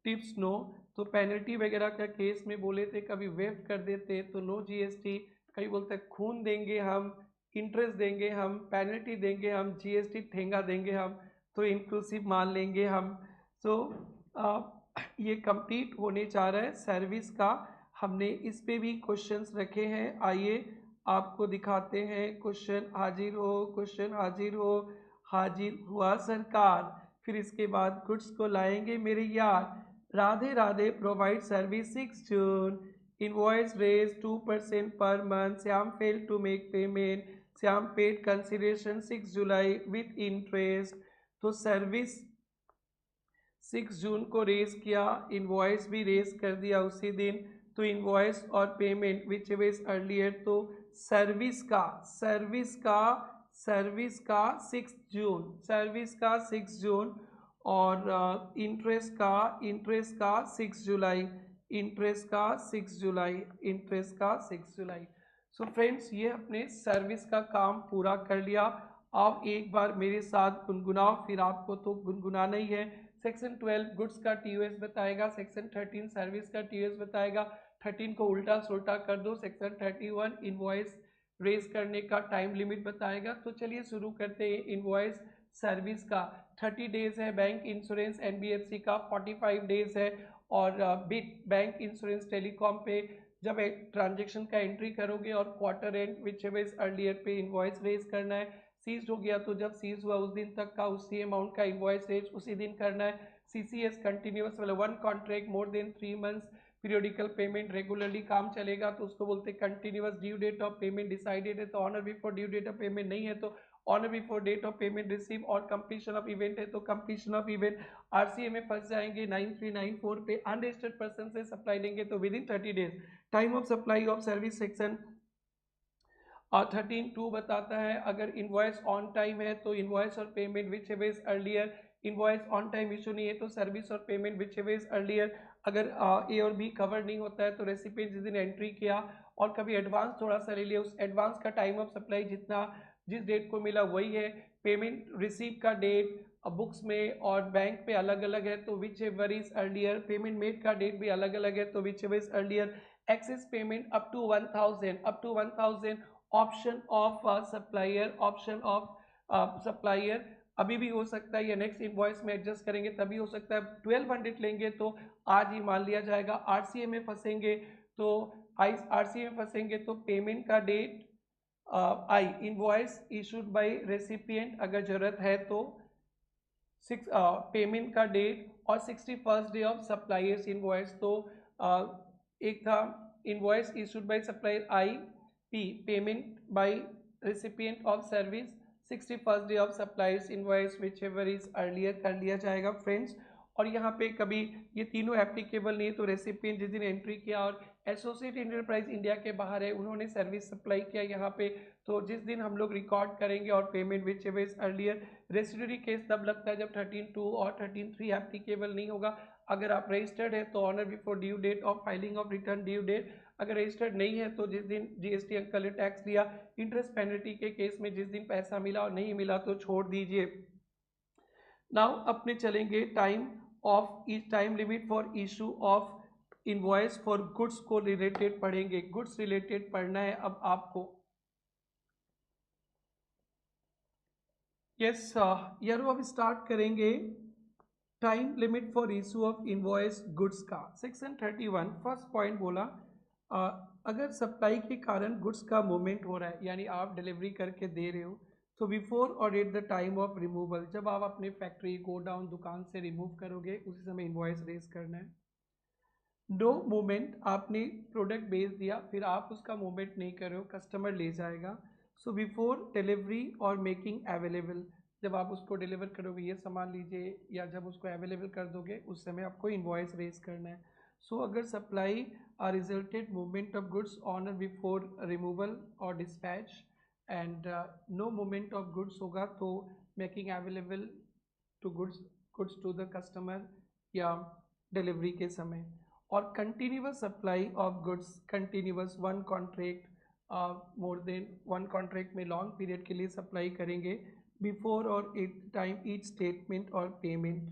टिप्स नो, तो पेनल्टी वगैरह का केस में बोले थे कभी वेव कर देते तो नो जीएसटी, कभी बोलते खून देंगे हम, इंटरेस्ट देंगे हम, पेनल्टी देंगे हम, जीएसटी ठेंगा देंगे हम, तो इंक्लूसिव मान लेंगे हम। सो ये कंप्लीट होने जा रहा है सर्विस का, हमने इस पे भी क्वेश्चंस रखे हैं, आइए आपको दिखाते हैं क्वेश्चन। हाजिर हो, हाजिर हुआ सरकार, फिर इसके बाद गुड्स को लाएंगे मेरे यार, Radhe Radhe provide service 6 June, invoice raise 2% per month, Shyam fail to make payment, Shyam paid consideration 6 July with interest. तो सर्विस 6 जून को रेज किया, इनवॉइस भी रेज कर दिया उसी दिन, तो इनवॉइस और payment whichever is earlier, तो सर्विस का 6 जून, और इंटरेस्ट का 6 जुलाई। सो फ्रेंड्स ये अपने सर्विस का काम पूरा कर लिया। आप एक बार मेरे साथ गुनगुनाओ, फिर आपको तो गुनगुनाना ही है, सेक्शन 12 गुड्स का टीओएस बताएगा, सेक्शन 13 सर्विस का टीओएस बताएगा, 13 को उल्टा सुल्टा कर दो, सेक्शन 31 इनवॉइस रेज करने का टाइम लिमिट बताएगा। तो चलिए शुरू करते हैं। इनवॉइस सर्विस का 30 डेज है, बैंक इंश्योरेंस एनबीएफसी का 45 डेज है, और बिट बैंक इंश्योरेंस टेलीकॉम पे जब एक ट्रांजेक्शन का एंट्री करोगे और quarter end whichever is earlier पे इनवॉइस रेज करना है। सीज हो गया तो जब सीज हुआ उस दिन तक का उसी अमाउंट का इनवॉइस रेज उसी दिन करना है। सीसीएस कंटिन्यूअस वाला 1 contract more than 3 months periodical payment regularly काम चलेगा तो उसको बोलते हैं continuous. Due date of payment decided है तो honour before due date of payment नहीं है तो honour before date of payment receive, और कंप्लीशन ऑफ इवेंट है तो कंप्लीशन ऑफ इवेंट। आरसीए में फंस जाएंगे 9394 पे। अनरजिस्टर्ड पर्सन से सप्लाई लेंगे तो within 30 days. Time of supply of service section और 13(2) बताता है अगर इनवॉइस ऑन टाइम है तो इनवॉइस और payment whichever is earlier, invoice on time issue नहीं है तो सर्विस और payment whichever is earlier. अगर ए और बी कवर नहीं होता है तो रेसिपिएंट जिस दिन एंट्री किया और कभी एडवांस थोड़ा सा ले लिया, उस एडवांस का टाइम ऑफ सप्लाई जितना जिस डेट को मिला वही है। पेमेंट रिसीव का डेट बुक्स में और बैंक पे अलग अलग है तो whichever is earlier. Payment made का डेट भी अलग अलग है तो whichever is earlier. Excess payment up to 1000 option of supplier, option of supplier अभी भी हो सकता है या नेक्स्ट इनवॉइस में एडजस्ट करेंगे तभी हो सकता है। 1200 लेंगे तो आज ही मान लिया जाएगा। आरसीए में फंसेंगे तो आरसीए में फंसेंगे तो पेमेंट का डेट आई इनवॉइस इशूड बाय रेसिपिएंट अगर जरूरत है तो पेमेंट का डेट और 61st day of supplier's invoice. तो एक था invoice issued by supplier I P, payment by recipient of service 61st day of supplier's invoice whichever is earlier कर लिया जाएगा फ्रेंड्स। और यहाँ पे कभी ये तीनों एप्लीकेबल नहीं है तो रेसिपिएंट जिस दिन एंट्री किया और एसोसिएट एंटरप्राइज इंडिया के बाहर है उन्होंने सर्विस सप्लाई किया यहाँ पे तो जिस दिन हम लोग रिकॉर्ड करेंगे और payment whichever is earlier. Residuary case तब लगता है जब 13(2) और 13(3) एप्लीकेबल नहीं होगा। अगर आप रजिस्टर्ड है तो honour before due date of filing of return due date. अगर रजिस्टर्ड नहीं है तो जिस दिन जीएसटी अंकल ने टैक्स लिया। इंटरेस्ट पेनल्टी के केस में जिस दिन पैसा मिला और नहीं मिला तो छोड़ दीजिए। नाउ अपने चलेंगे time of time limit for issue of invoice for goods को रिलेटेड पढ़ेंगे। गुड्स रिलेटेड पढ़ना है अब आपको। यस यारो अब स्टार्ट करेंगे time limit for issue of invoice goods का। सेक्शन 31 फर्स्ट पॉइंट बोला अगर सप्लाई के कारण गुड्स का मूवमेंट हो रहा है यानी आप डिलीवरी करके दे रहे हो तो before or at the time of removal, जब आप अपने फैक्ट्री गोडाउन दुकान से रिमूव करोगे उसी समय इनवॉइस रेज करना है। नो मूवमेंट, आपने प्रोडक्ट बेच दिया फिर आप उसका मूवमेंट नहीं कर रहे हो, कस्टमर ले जाएगा। सो बिफोर डिलीवरी और मेकिंग अवेलेबल, जब आप उसको डिलीवर करोगे ये सामान लीजिए या जब उसको अवेलेबल कर दोगे उस समय आपको इनवॉइस रेज करना है। सो अगर supply resulted movement of goods on before removal or dispatch and no movement of goods होगा तो making available to goods to the customer या डिलीवरी के समय। और continuous supply of goods, continuous 1 contract more than 1 contract में long period के लिए supply करेंगे before or at time each statement or payment.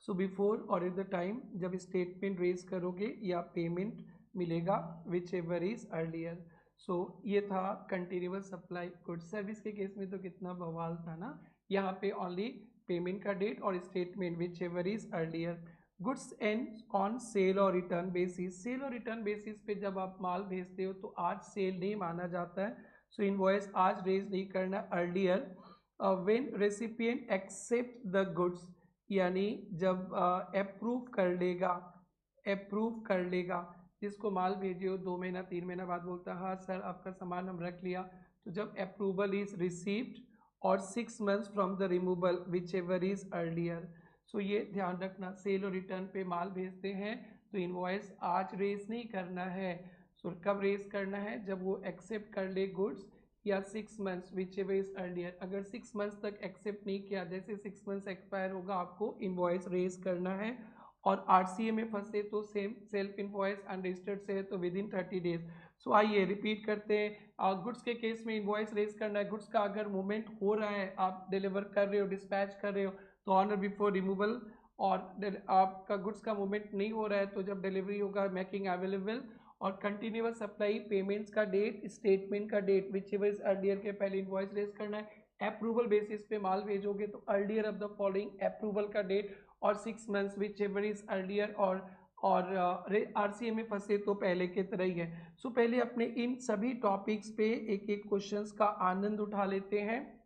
So before or at the time जब statement raise करोगे या पेमेंट मिलेगा which ever is earlier. So ये था कंटिन्यूअस सप्लाई गुड्स। सर्विस के केस में तो कितना बवाल था ना, यहाँ पे ओनली पेमेंट का डेट और statement which ever is earlier. Goods and on sale or return basis, cell or return basis पे जब आप माल भेजते हो तो आज सेल नहीं माना जाता है। सो इनवॉइस आज रेज नहीं करना। Earlier when recipient accept the goods, यानी जब अप्रूव कर लेगा जिसको माल भेजे हो 2 महीना 3 महीना बाद बोलता है हाँ सर आपका सामान हम रख लिया। तो जब approval is received or 6 months from the removal whichever is earlier. So ये ध्यान रखना, सेल और रिटर्न पे माल भेजते हैं तो इनवॉइस आज रेज नहीं करना है। सो कब रेज करना है, जब वो एक्सेप्ट कर ले गुड्स या 6 months which ever is earlier. अगर 6 months तक एक्सेप्ट नहीं किया, जैसे 6 months एक्सपायर होगा आपको इनवॉइस रेज करना है। और आरसीए में फंसे तो सेम सेल्फ इनवॉइस, अनरजिस्टर्ड से है तो विद इन 30 डेज। सो आइए रिपीट करते हैं। गुड्स के केस में इनवॉइस रेज करना है। गुड्स का अगर मूवमेंट हो रहा है, आप डिलीवर कर रहे हो, डिस्पैच कर रहे हो तो ऑन और बिफोर रिमूवल, और आपका गुड्स का मूवमेंट नहीं हो रहा है तो जब डिलीवरी होगा मेकिंग अवेलेबल, और कंटिन्यूअस सप्लाई पेमेंट्स का डेट, स्टेटमेंट का date whichever is earlier के पहले इनवॉइस रेज करना है। अप्रूवल बेसिस पे माल भेजोगे तो earlier of the following approval का डेट, और 6 months which ever is earlier, और आरसीए में फंसे तो पहले के तरह ही है। सो पहले अपने इन सभी टॉपिक्स पे एक एक क्वेश्चंस का आनंद उठा लेते हैं,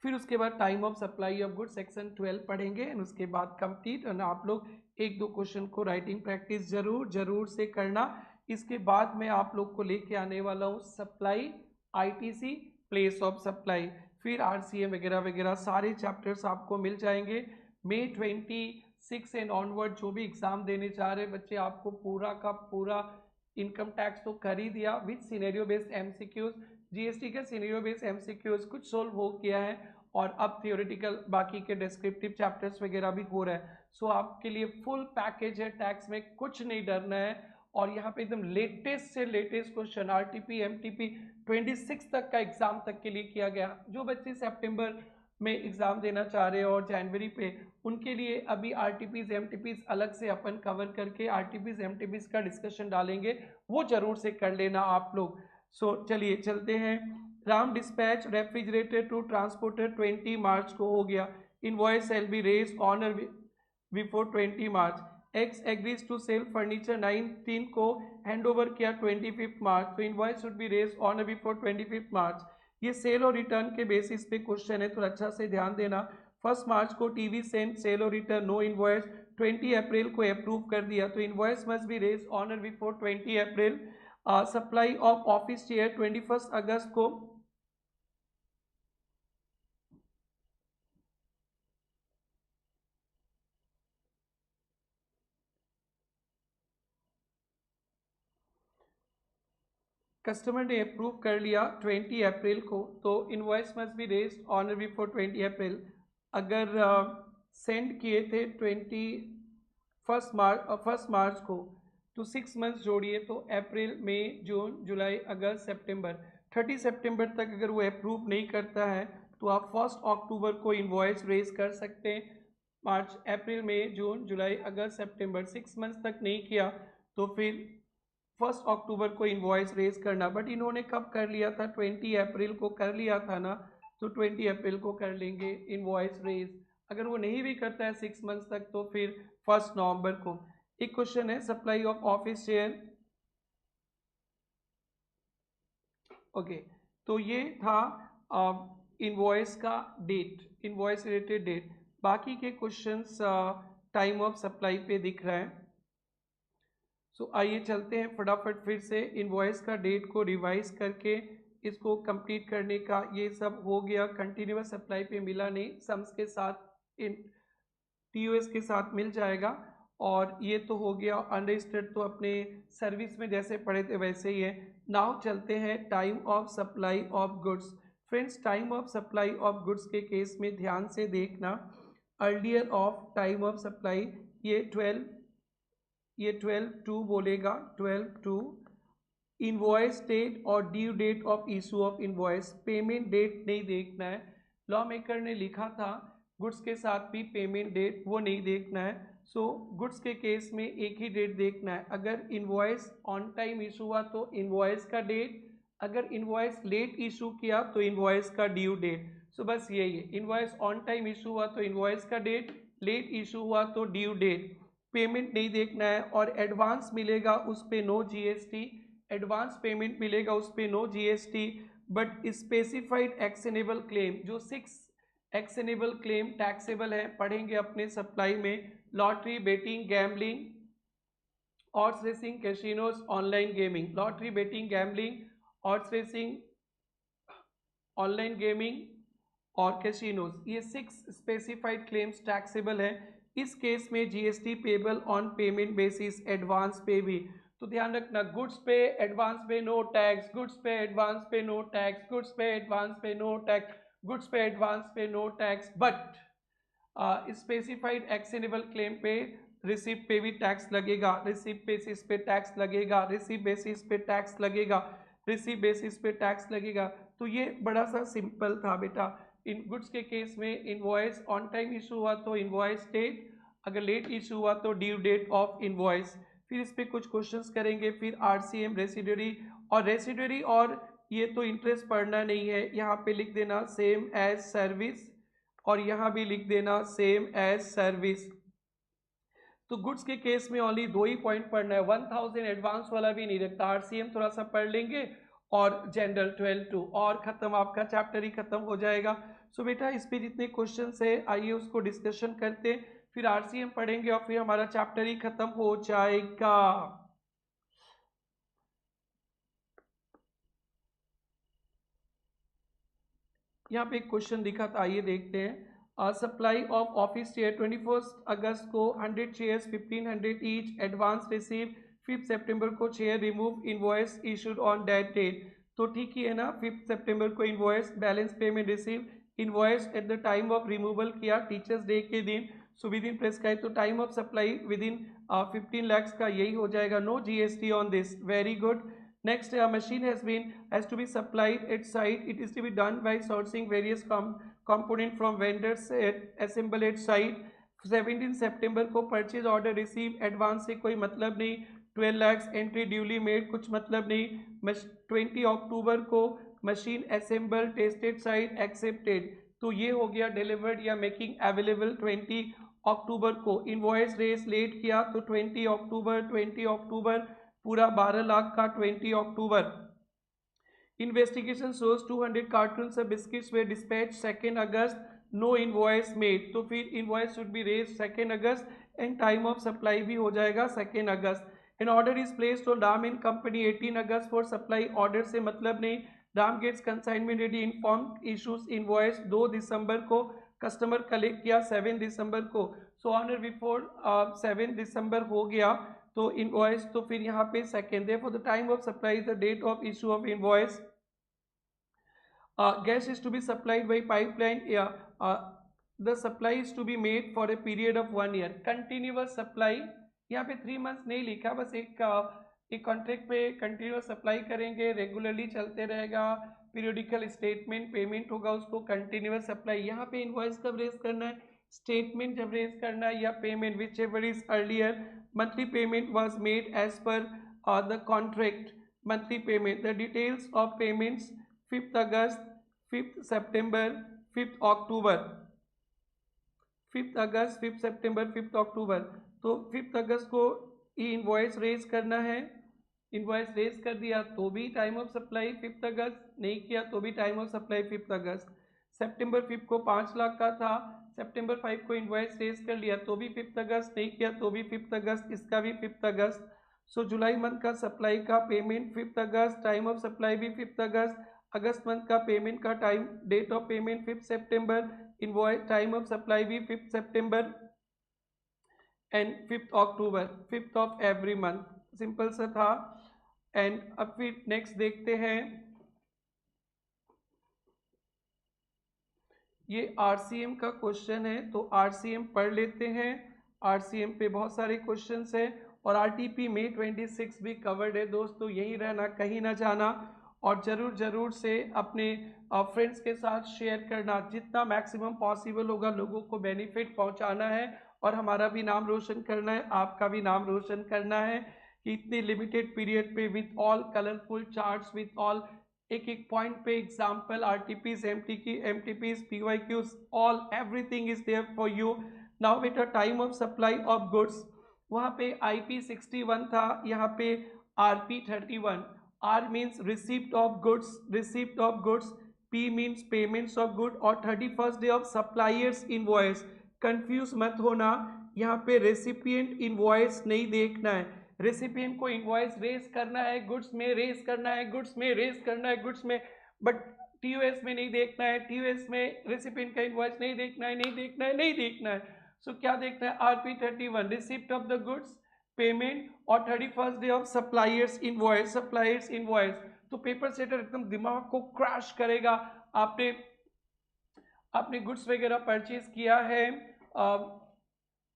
फिर उसके बाद time of supply of good section 12 पढ़ेंगे एंड उसके बाद कंप्लीट। और आप लोग एक दो क्वेश्चन को राइटिंग प्रैक्टिस जरूर से करना। इसके बाद मैं आप लोग को लेके आने वाला हूँ supply, ITC, place of supply, फिर आरसीए वगैरह वगैरह सारे चैप्टर्स आपको मिल जाएंगे। May 26 एंड ऑनवर्ड जो भी एग्जाम देने जा रहे बच्चे, आपको पूरा का पूरा इनकम टैक्स तो कर ही दिया with scenario based MCQs. GST का सिनेरियो बेस्ड एमसीक्यूज कुछ सोल्व हो किया है, और अब थियोरेटिकल बाकी के डिस्क्रिप्टिव चैप्टर्स वगैरह भी हो रहा है। सो आपके लिए फुल पैकेज है, टैक्स में कुछ नहीं डरना है। और यहाँ पे एकदम लेटेस्ट से लेटेस्ट क्वेश्चन आरटीपी एमटीपी 26 तक का एग्जाम तक के लिए किया गया। जो बच्चे सितंबर में एग्जाम देना चाह रहे हो और जनवरी पे, उनके लिए अभी आरटीपीज एमटीपीज अलग से अपन कवर करके आरटीपीज एमटीपीज का डिस्कशन डालेंगे, वो जरूर से कर लेना आप लोग। सो चलिए चलते हैं। Ram dispatch refrigerator to transporter 20 मार्च को हो गया। Invoice shall be raised on or before 20 March. X agrees to sell furniture 19 को हैंड ओवर किया 25 मार्च, तो invoice should be raised on or before 25 March. ये सेल और रिटर्न के बेसिस पे क्वेश्चन है, तो अच्छा से ध्यान देना। 1 मार्च को TV send sale or return no invoice, 20 अप्रैल को अप्रूव कर दिया, तो invoice must be raised on or before 20 April. Supply of office chair 21 अगस्त को कस्टमर ने अप्रूव कर लिया 20 अप्रैल को, तो invoice must be raised on or before 20 अप्रैल। अगर सेंड किए थे 1 मार्च को, तो 6 मंथ्स जोड़िए, तो अप्रैल मई जून जुलाई अगस्त सितंबर, 30 सितंबर तक अगर वो अप्रूव नहीं करता है तो आप 1 अक्टूबर को इनवॉइस रेज कर सकते हैं। मार्च अप्रैल मई जून जुलाई अगस्त सितंबर, 6 मंथ्स तक नहीं किया तो फिर 1 अक्टूबर को इनवॉइस रेज करना। बट इन्होंने कब कर लिया था, 20 अप्रैल को कर लिया था ना, तो 20 अप्रैल को कर लेंगे इनवॉइस रेज। अगर वो नहीं भी करता है 6 मंथ्स तक, तो फिर 1 नवंबर को। एक क्वेश्चन है supply of office chair. Okay, तो ये था इनवॉइस का डेट, इनवॉइस रिलेटेड डेट। बाकी के क्वेश्चंस टाइम ऑफ सप्लाई पे दिख रहा है। सो आइए चलते हैं फटाफट फिर से इनवॉइस का डेट को रिवाइज करके इसको कंप्लीट करने का। ये सब हो गया, कंटिन्यूअस सप्लाई पे मिला नहीं, सम्स के साथ इन टीओएस के साथ मिल जाएगा। और ये तो हो गया अनरजिस्टर्ड, तो अपने सर्विस में जैसे पढ़े थे वैसे ही है। नाउ चलते हैं time of supply of goods. Friends, time of supply of goods के केस में ध्यान से देखना, earlier of time of supply ये 12/2 बोलेगा, 12/2। इनवॉइस डेट और due date of issue of invoice, payment date नहीं देखना है। लॉ मेकर ने लिखा था गुड्स के साथ भी पेमेंट डेट, वो नहीं देखना है। सो गुड्स के केस में एक ही डेट देखना है। अगर इनवॉइस ऑन टाइम इशू हुआ तो इनवॉइस का डेट, अगर इनवॉइस लेट इशू किया तो इनवॉइस का ड्यू डेट। सो बस यही है, इनवॉइस ऑन टाइम इशू हुआ तो इनवॉइस का डेट, लेट इशू हुआ तो ड्यू डेट। पेमेंट नहीं देखना है। और एडवांस मिलेगा उस पे नो जीएसटी, एडवांस पेमेंट मिलेगा उस पे no GST. But specified actionable claim, जो 6 एक्शनेबल क्लेम टैक्सेबल है, पढ़ेंगे अपने सप्लाई में। Lottery, betting, gambling, horse racing, casinos, online gaming. Lottery, betting, gambling, horse racing, online gaming और कैसीनोस, ये 6 स्पेसिफाइड क्लेम्स टैक्सेबल है। इस केस में GST payable on payment basis, advance पे भी। तो ध्यान रखना, गुड्स पे एडवांस पे नो टैक्स, गुड्स पे एडवांस पे नो टैक्स, गुड्स पे एडवांस पे नो टैक्स, गुड्स पे एडवांस पे no tax. But specified actionable claim पे रिसीप्ट पे भी टैक्स लगेगा, रिसीप्ट बेसिस पे टैक्स लगेगा, रिसीप्ट बेसिस पे टैक्स लगेगा, रिसीप्ट बेसिस पे टैक्स लगेगा। तो ये बड़ा सा सिंपल था बेटा। इन गुड्स के केस में इनवॉइस ऑन टाइम इशू हुआ तो इनवॉइस डेट, अगर लेट इशू हुआ तो ड्यू डेट ऑफ इनवॉइस। फिर इस पे कुछ क्वेश्चंस करेंगे। फिर आरसीएम, रेसिडरी और ये तो इंटरेस्ट पढ़ना नहीं है, यहाँ पे लिख देना सेम एज सर्विस और यहाँ भी लिख देना सेम एज सर्विस। तो गुड्स के केस में ओनली 2 ही पॉइंट पढ़ना है, 1000 एडवांस वाला भी नहीं रखता। आरसीएम थोड़ा सा पढ़ लेंगे और जनरल 12-2 और खत्म, आपका चैप्टर ही खत्म हो जाएगा। सो बेटा इस पे जितने क्वेश्चंस है आइए उसको डिस्कशन करते हैं, फिर आरसीएम पढ़ेंगे और फिर हमारा चैप्टर ही खत्म हो जाएगा। यहाँ पे एक क्वेश्चन दिखा था, आइए देखते हैं। सप्लाई ऑफ ऑफिस चेयर 21 अगस्त को 100 चेयर्स 1500 ईच, एडवांस रिसीव 5 सितंबर को chair remove, invoice issued on that date. तो ठीक ही है ना, 5 सितंबर को invoice, balance payment receive, invoice at the time of removal किया टीचर्स डे के दिन, सो विद इन प्रेस्क्राइब। तो time of supply within 15 lakhs का यही हो जाएगा, no GST on this, very good. Next, a machine has to be supplied at site. It is to be done by sourcing various component from vendors assemble at site. 17 सितंबर को purchase order receive, advance से कोई मतलब नहीं। 12 lakhs entry duly made, कुछ मतलब नहीं। 20 अक्टूबर को machine assemble tested site accepted, तो ये हो गया डिलीवर्ड या मेकिंग अवेलेबल 20 अक्टूबर को। इनवॉइस रेस लेट किया तो 20 अक्टूबर पूरा 12 लाख का 20 अक्टूबर। Investigation shows 200 cartoon of biscuits they dispatch 2 अगस्त, नो इनवॉइस मेड, तो फिर इनवॉइस शुड बी रेज 2 अगस्त एंड टाइम ऑफ सप्लाई भी हो जाएगा 2 अगस्त। An order is placed on Ram in company 18 August for supply, order से मतलब नहीं। Ram gets consignment ready inform issues invoice 2 दिसंबर को, कस्टमर कलेक्ट किया 7 दिसंबर को, सो ऑनर बिफोर 7 दिसंबर हो गया तो इनवॉइस, तो फिर यहाँ पे second, therefore the time of supply the date of issue of invoice. Gas is to be supplied by pipeline, the supply is to be made for a period of 1 year, continuous supply। यहाँ पे 3 months नहीं लिखा, बस एक contract पे continuous supply करेंगे, regularly चलते रहेगा, पीरियोडिकल स्टेटमेंट पेमेंट होगा उसको, कंटिन्यूस सप्लाई। यहाँ पे इनवॉइस कब रेज करना है, स्टेटमेंट जब रेज करना है या payment whichever is earlier. Monthly payment was made as per the contract, monthly payment, the details of payments 5 August, 5 September, 5 October, 5 August, 5 September, 5 October. तो 5 अगस्त को इनवॉइस रेज करना है, इनवॉइस रेज कर दिया तो भी टाइम ऑफ सप्लाई 5 अगस्त, नहीं किया तो भी टाइम ऑफ सप्लाई 5 अगस्त। सितंबर 5 को 5 लाख का था, सितंबर 5 को इनवॉइस रेज कर लिया तो भी 5 अगस्त, नहीं किया तो भी 5 अगस्त, इसका भी 5 अगस्त। सो जुलाई मंथ का सप्लाई का पेमेंट 5 अगस्त, टाइम ऑफ सप्लाई भी 5 अगस्त। अगस्त मंथ का पेमेंट का टाइम, डेट ऑफ पेमेंट 5 सितंबर, इनवॉइस टाइम ऑफ सप्लाई भी 5 सितंबर एंड 5 अक्टूबर, 5th of every month, simple सा था। एंड अब फिर नेक्स्ट देखते हैं, ये आरसीएम का क्वेश्चन है तो आरसीएम पढ़ लेते हैं। आरसीएम पे बहुत सारे क्वेश्चंस हैं और आरटीपी में 26 भी कवर्ड है दोस्तों, यही रहना, कहीं ना जाना। और ज़रूर से अपने फ्रेंड्स के साथ शेयर करना, जितना मैक्सिमम पॉसिबल होगा लोगों को बेनिफिट पहुंचाना है और हमारा भी नाम रोशन करना है, आपका भी नाम रोशन करना है कि इतने लिमिटेड पीरियड पे with all colourful charts, with all एक पॉइंट पे example, RTPs, MTPs, PYQs, all everything is there for you. Now बेटा time of supply of goods, वहाँ पे IP 61 था, यहाँ पे RP 31। R means receipt of goods, P means payments of good और 31st day of supplier's invoice. Confuse मत होना, यहाँ पे रेसिपिएंट इनवॉइस नहीं देखना है, रेसिपिएंट को इनवॉइस रेज करना है, गुड्स में रेज करना है, गुड्स में, बट TOS में नहीं देखना है, TOS में रेसिपिएंट का इनवॉइस नहीं देखना है। सो क्या देखना है, RP 31 receipt of the goods, payment और 31st day of supplier's invoice. तो पेपर सेटर एकदम दिमाग को क्रैश करेगा। आपने गुड्स वगैरह परचेज किया है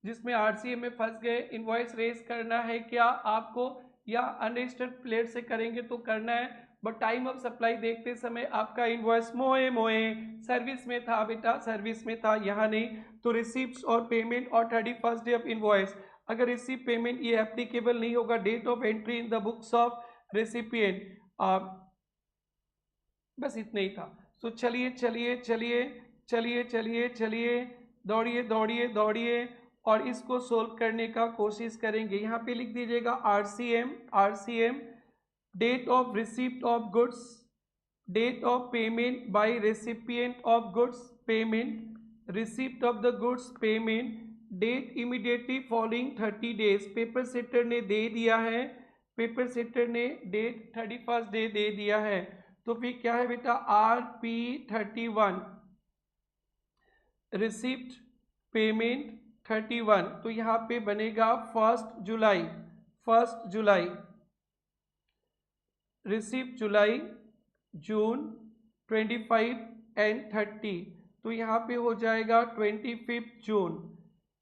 जिसमें RCA में फंस गए, इनवॉइस रेज करना है क्या आपको, या अनरजिस्टर्ड प्लेयर से करेंगे तो करना है, बट टाइम ऑफ सप्लाई देखते समय आपका इनवॉइस मोए मोए सर्विस में था बेटा, सर्विस में था, यहाँ नहीं। तो रिसिप्ट और पेमेंट और 31st डे ऑफ इनवॉइस, अगर रिसीव पेमेंट ये एप्लीकेबल नहीं होगा। Date of entry in the books of recipient, बस इतना ही था। तो चलिए चलिए चलिए चलिए चलिए चलिए, दौड़िए दौड़िए दौड़िए और इसको सोल्व करने का कोशिश करेंगे। यहाँ पे लिख दीजिएगा RCM, RCM date of receipt of goods, date of payment by recipient of goods payment, receipt of the goods payment, date immediately following 30 days. Paper setter ने दे दिया है, पेपर सेटर ने डेट 31st डे दे दिया है। तो फिर क्या है बेटा, RP31 रिसिप्ट पेमेंट 31, तो यहाँ पे बनेगा 1 जुलाई, 1 जुलाई रिसिप्ट जुलाई जून 25 एंड 30, तो यहाँ पे हो जाएगा 25 जून।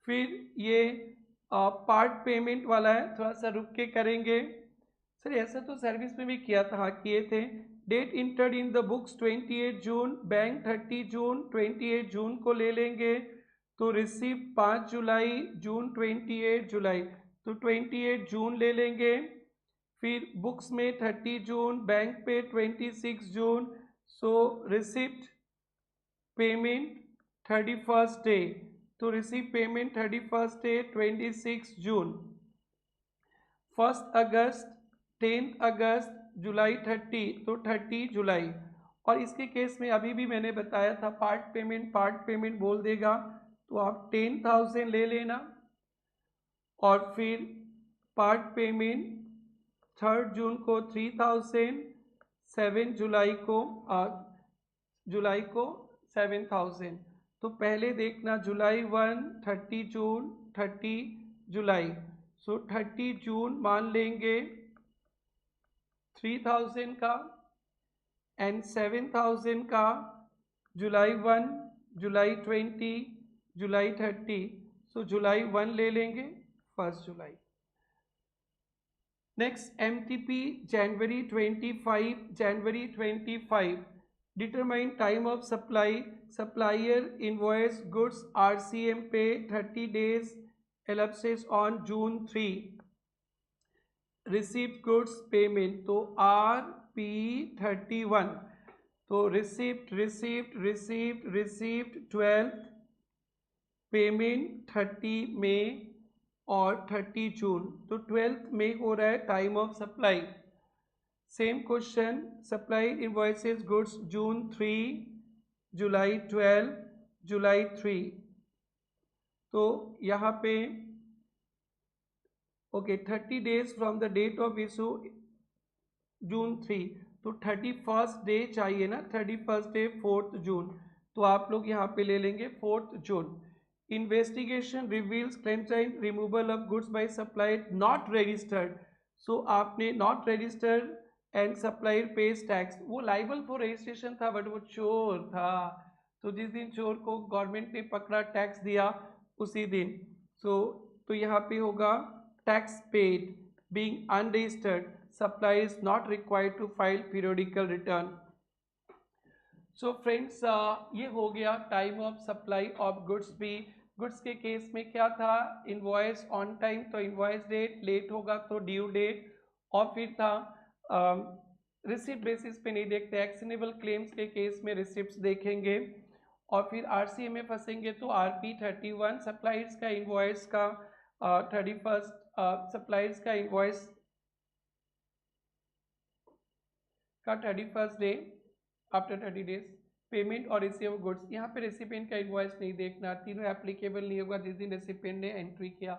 फिर ये पार्ट पेमेंट वाला है, थोड़ा सा रुक के करेंगे। सर ऐसा तो सर्विस में भी किया था, हाँ किए थे। Date entered in the books 28 June, bank 30 June, 28 June को ले लेंगे। तो रिसिप्ट 5 जुलाई, जून 28 जुलाई, तो 28 जून ले लेंगे। फिर बुक्स में 30 जून, बैंक पे 26 जून, सो रिसिप्ट पेमेंट 31st डे, तो रिसिप्ट पेमेंट 31st डे 26 जून। 1 अगस्त, 10 अगस्त, जुलाई 30, तो 30 जुलाई। और इसके केस में अभी भी मैंने बताया था पार्ट पेमेंट बोल देगा तो आप 10,000 ले लेना। और फिर पार्ट पेमेंट 3 जून को 3,000, 7 जुलाई को 7,000। तो पहले देखना जुलाई 1, 30 जून, 30 जुलाई, सो 30 जून मान लेंगे 3,000 का एंड 7,000 का, जुलाई 1, जुलाई 20, जुलाई 30, सो जुलाई 1 ले लेंगे 1 जुलाई। नेक्स्ट MTP जनवरी 25, जनवरी 25, determine time of supply, supplier invoice goods RCM पे 30 days elapses on June 3, receipt goods payment, तो RP31, तो receipt receipt receipt receipt 12th, payment 30 मई और 30 जून, तो 12th में हो रहा है time of supply. Same question, supply invoices goods June 3, जुलाई 12, जुलाई 3, तो यहाँ पे okay 30 days from the date of issue जून 3, तो 31st डे चाहिए ना, 31st डे 4th जून, तो आप लोग यहाँ पे ले लेंगे 4th जून। Investigation reveals clandestine removal of goods by supplier not registered, so आपने not registered and supplier pays tax, वो लाइबल फॉर रजिस्ट्रेशन था बट वो चोर था, तो जिस दिन चोर को गवर्नमेंट ने पकड़ा टैक्स दिया उसी दिन, तो यहाँ पे होगा tax paid being unregistered, supplier is not required to file periodical return. So friends, ये हो गया time of supply of goods भी। गुड्स के केस में क्या था, इनवॉइस ऑन टाइम तो इनवॉइस डेट, लेट होगा तो ड्यू डेट, और फिर था रिसिप्ट बेसिस पे नहीं देखते, एक्शनेबल क्लेम्स के केस में रिसिप्ट्स देखेंगे, और फिर RCM में फंसेंगे तो RP31, सप्लायर्स का इनवॉइस का 31st, सप्लायर्स का इनवॉइस का 31st day after 30 days, payment और रिसीव गुड्स, यहाँ पे रेसिपिएंट का इनवॉइस नहीं देखना, तीनों एप्लीकेबल नहीं होगा जिस दिन रेसिपिएंट ने एंट्री किया,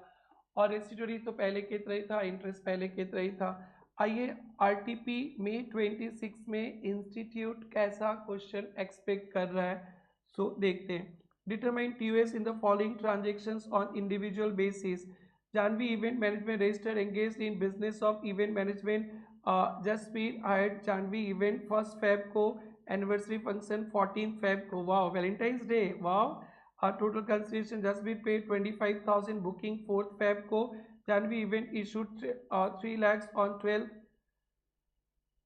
और रेसिटरी तो पहले की तरह ही था, इंटरेस्ट पहले की तरह ही था। आइए RTP May 26 में इंस्टीट्यूट कैसा क्वेश्चन एक्सपेक्ट कर रहा है, सो देखते हैं। Determine TOS in the following transactions on individual basis. Janvi event management registered engaged in business of event management, Jaspreet hired Janvi event 1 Feb को, एनिवर्सरी फंक्शन 14 Feb को, wow valentine's day, wow. Total consideration Jaspreet पे 25,000, booking 4 Feb को, Janvi event issued 3 lakhs on 12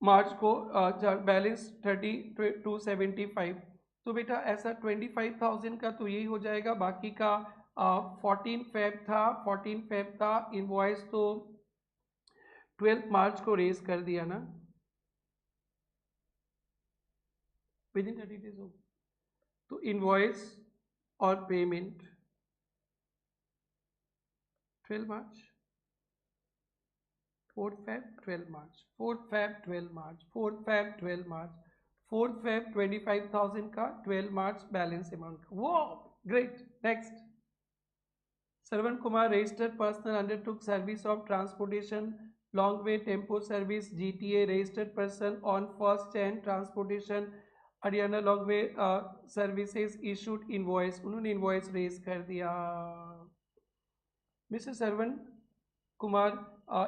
March को balance 3275। तो बेटा ऐसा 25,000 का तो यही हो जाएगा, बाकी का 14 फेब था इनवॉइस, तो 12 मार्च को रेज कर दिया ना, विद इन 30 डेज हो। तो इनवॉइस और पेमेंट 12 मार्च, 4 फेब 12 मार्च, 4 फेब 12 मार्च, 4 फेब 12 मार्च, 4 फेब 25,000 का, 12 मार्च बैलेंस अमाउंट। वो great. Next, Sarvan Kumar, registered person, undertook service of transportation long way tempo service GTA, registered person on first chain transportation Haryana long way services issued invoice, उन्होंने invoice raise कर दिया। Mr. Sarvan Kumar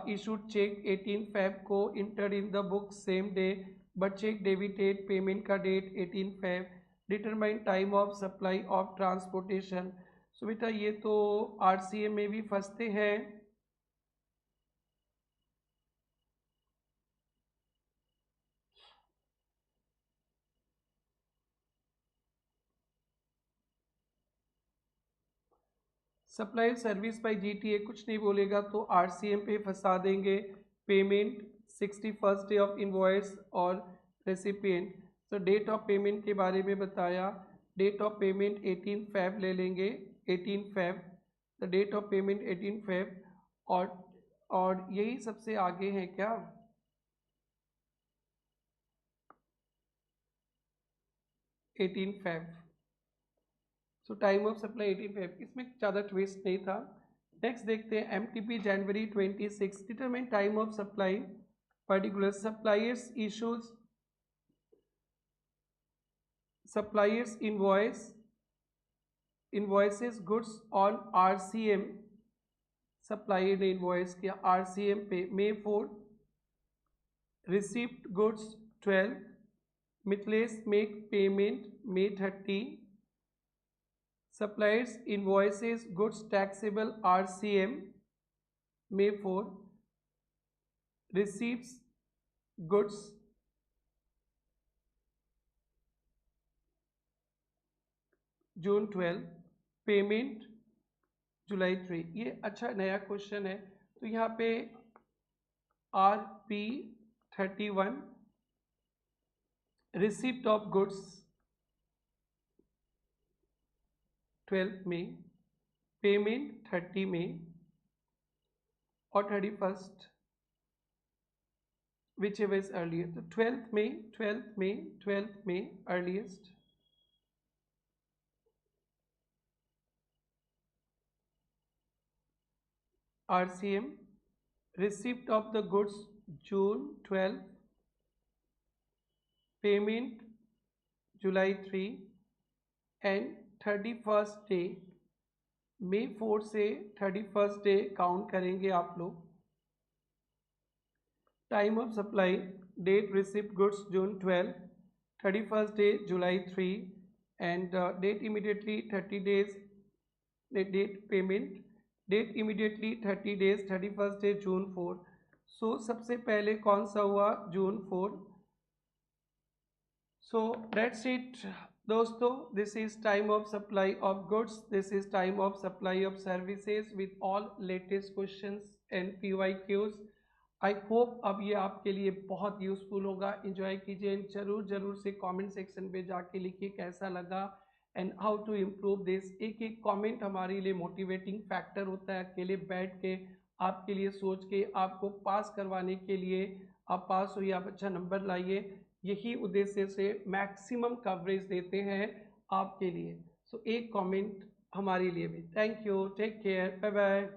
issued check 18 Feb को, entered in the book same day, but check debited, payment का date 18 Feb, determine time of supply of transportation। सो बेटा ये तो RCA में भी फंसते हैं। सप्लाई सर्विस बाय जीटीए कुछ नहीं बोलेगा तो आरसीएम पे फंसा देंगे। Payment 61st day of invoice और रेसिपिएंट। तो डेट ऑफ पेमेंट के बारे में बताया, डेट ऑफ पेमेंट 18 फेब ले लेंगे, 18 Feb, the date of payment 18 Feb, और यही सबसे आगे है क्या, 18 Feb. So time of supply 18 Feb, इसमें ज़्यादा ट्विस्ट नहीं था। नेक्स्ट देखते हैं एमटीपी जनवरी 26, determine time of supply particular suppliers issues, suppliers invoices goods on RCM, supplier ने इनवॉइस किया आरसीएम पे May 4, received goods 12, Mithlesh make payment May 30, suppliers invoices goods taxable RCM May 4, receives goods June 12, payment जुलाई 3। ये अच्छा नया question है। तो यहाँ पे RP31 रिसिप्ट ऑफ गुड्स 12 में, पेमेंट 30 में और 31st which ever is earlier. तो 12th में earliest, RCM receipt of the goods June 12, payment July 3 and 31st day, May 4 से 31st डे काउंट करेंगे आप लोग। Time of supply, date receipt goods June 12, 31st day July 3 and date immediately 30 days, date payment, date immediately 30 days 31st day June 4। सो सबसे पहले कौन सा हुआ, June 4। So that's it दोस्तों, this is time of supply of goods, this is time of supply of services with all latest questions and PYQs। I hope अब ये आपके लिए बहुत यूजफुल होगा। एंजॉय कीजिए, जरूर से कमेंट सेक्शन पे जाके लिखिए कैसा लगा and how to improve this. एक एक कमेंट हमारे लिए मोटिवेटिंग फैक्टर होता है। अकेले बैठ के आपके लिए सोच के आपको पास करवाने के लिए, आप पास हुई, आप अच्छा नंबर लाइए, यही उद्देश्य से मैक्सिमम कवरेज देते हैं आपके लिए। सो एक कमेंट हमारे लिए भी। Thank you, take care, bye bye.